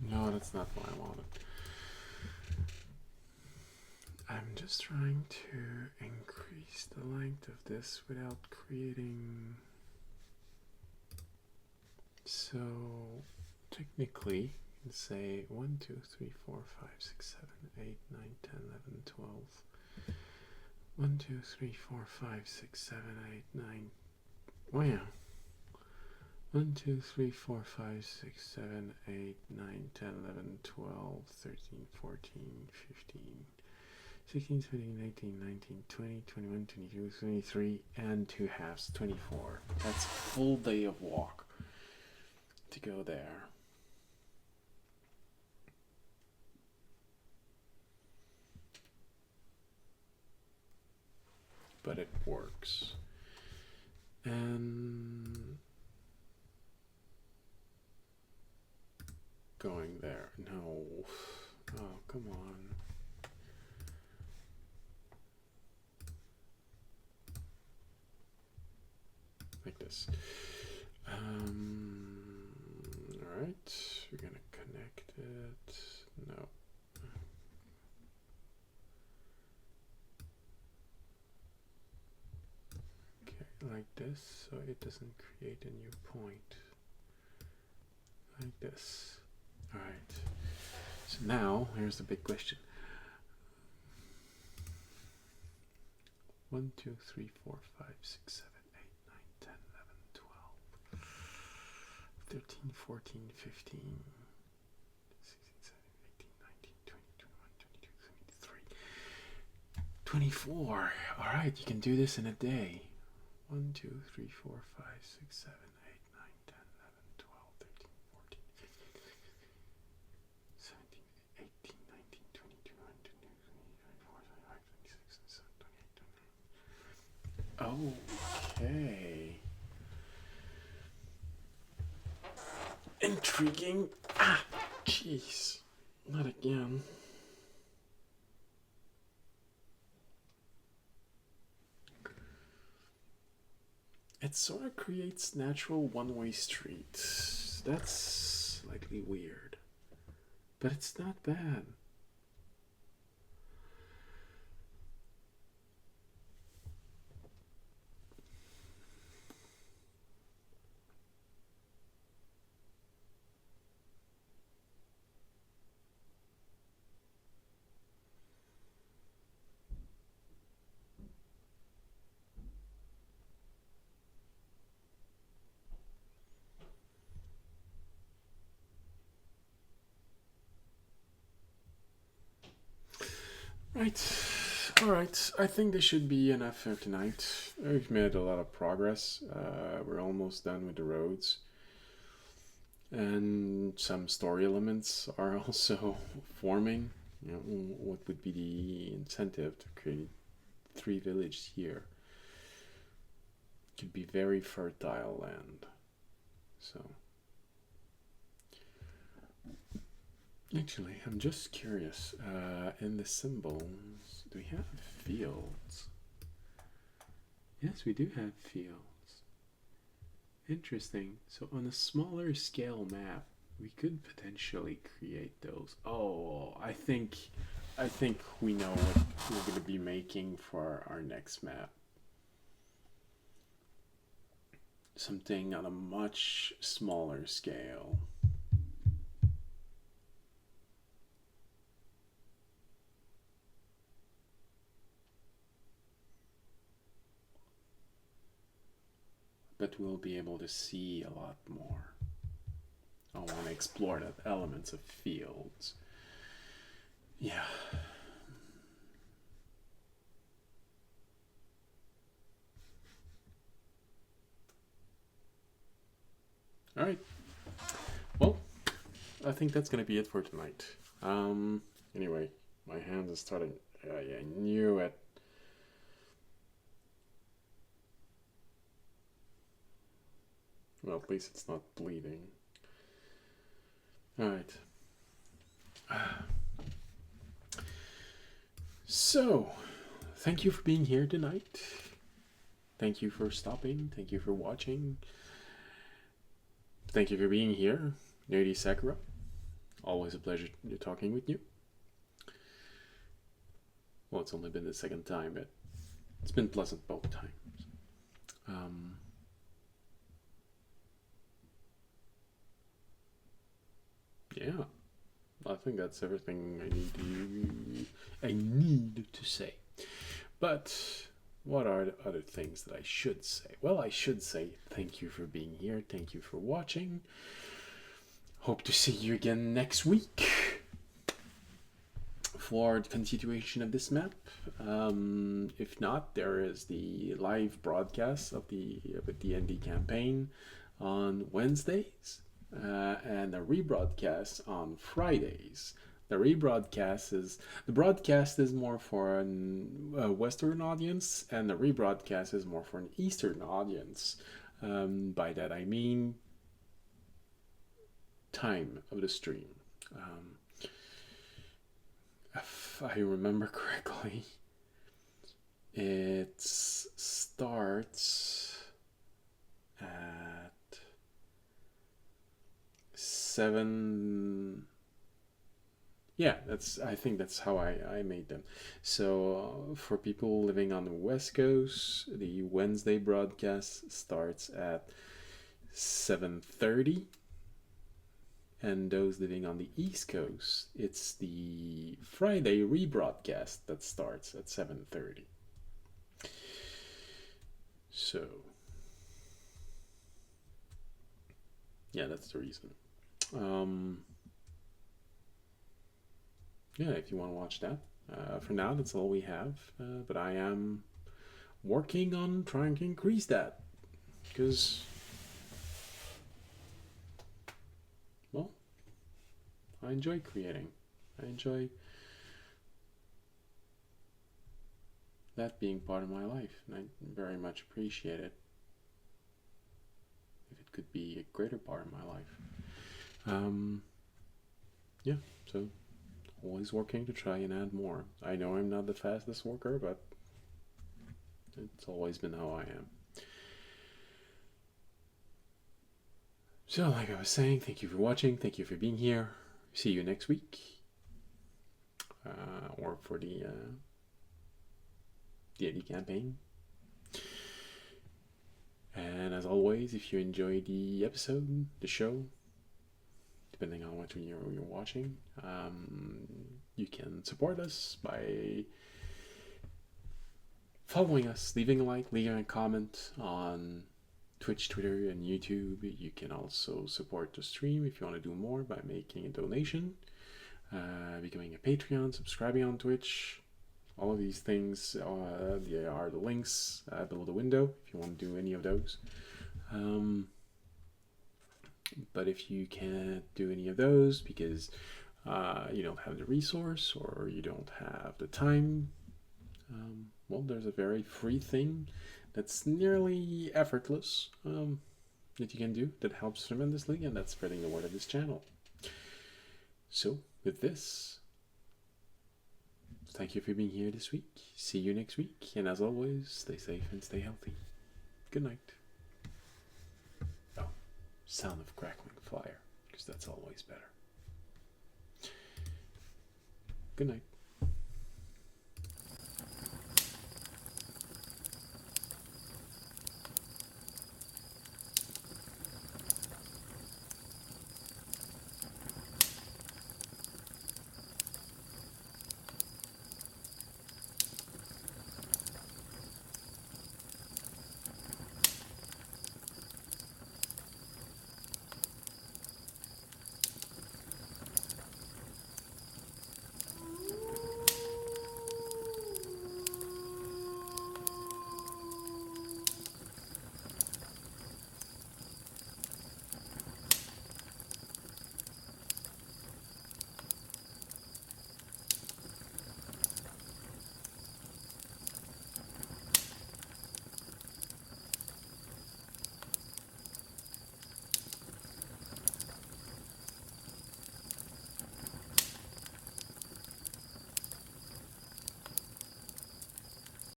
No, that's not what I wanted. I'm just trying to increase the length of this without creating. So technically, you can say 1, 2, 3, 4, 5, 6, 7, 8, 9, 10, 11, 12. 1, 2, 3, 4, 5, 6, 7, 8, 9. Wow. 1, 2, 3, 4, 5, 6, 7, 8, 9, 10, 11, 12, 13, 14, 15, 16, 17, 18, 19, 20, 21, 22, 23, and 2 halves, 24. That's a full day of walk to go there. But it works. And going there. No. Oh, come on. Like this. Alright. We're going to connect it. No. Okay. this so it doesn't create a new point. Like this. Alright. So now, here's the big question. 1, 2, 3, 4, 5, 6, 7, 8, 9, 10, 11, 12, 13, 14, 15, 16, 17, 18, 19, 20, 21, 22, 23, 24. Alright, you can do this in a day. 1, 2, 3, 4, 5, 6, 7, 8, 9, 10, 11, 12, 13, 14, 15, 17, 18, 19, 22, 23, 24, 25, 26, 27, 28, 29. Okay. Intriguing. Ah, jeez. Not again. It sort of creates natural one-way streets. That's slightly weird. But it's not bad. Right. Alright, I think this should be enough for tonight. We've made a lot of progress. We're almost done with the roads. And some story elements are also forming. You know, what would be the incentive to create 3 villages here? Could be very fertile land. So... Actually, I'm just curious. In the symbols, do we have fields? Yes, we do have fields. Interesting. So on a smaller scale map, we could potentially create those. Oh, I think we know what we're going to be making for our next map. Something on a much smaller scale. But we'll be able to see a lot more. I want to explore the elements of fields. Yeah. Alright. Well, I think that's going to be it for tonight. Anyway, my hands are starting... I knew it. Well, at least it's not bleeding. Alright. So, thank you for being here tonight. Thank you for stopping. Thank you for watching. Thank you for being here, Nerdy Sakura. Always a pleasure talking with you. Well, it's only been the second time, but it's been pleasant both times. Yeah, I think that's everything I need to say. But what are the other things that I should say? Well, I should say thank you for being here. Thank you for watching. Hope to see you again next week for the continuation of this map. If not, there is the live broadcast of the ND campaign on Wednesdays. And a rebroadcast on Fridays. The broadcast is more for a Western audience, and the rebroadcast is more for an Eastern audience. By that I mean time of the stream. If I remember correctly, it starts at 7 Yeah, I think that's how I made them. So for people living on the West Coast, the Wednesday broadcast starts at 7:30, and those living on the East Coast, it's the Friday rebroadcast that starts at 7:30. So yeah, that's the reason. Um, yeah, if you want to watch that. For now, that's all we have. But I am working on trying to increase that because, well, I enjoy creating. I enjoy that being part of my life, and I very much appreciate it if it could be a greater part of my life. Um, yeah, so always working to try and add more. I know I'm not the fastest worker, but it's always been how I am. So, like I was saying, thank you for watching. Thank you for being here. See you next week, or for the Eddie campaign. And as always, if you enjoyed the episode, the show, depending on what you're watching, you can support us by following us, leaving a like, leaving a comment on Twitch, Twitter, and YouTube. You can also support the stream if you want to do more by making a donation, becoming a Patreon, subscribing on Twitch. All of these things are the links below the window if you want to do any of those. But if you can't do any of those because you don't have the resource or you don't have the time, well, there's a very free thing that's nearly effortless that you can do that helps tremendously, and that's spreading the word of this channel. So, with this, thank you for being here this week. See you next week, and as always, stay safe and stay healthy. Good night. Oh, sound of crackling fire, because that's always better. Good night.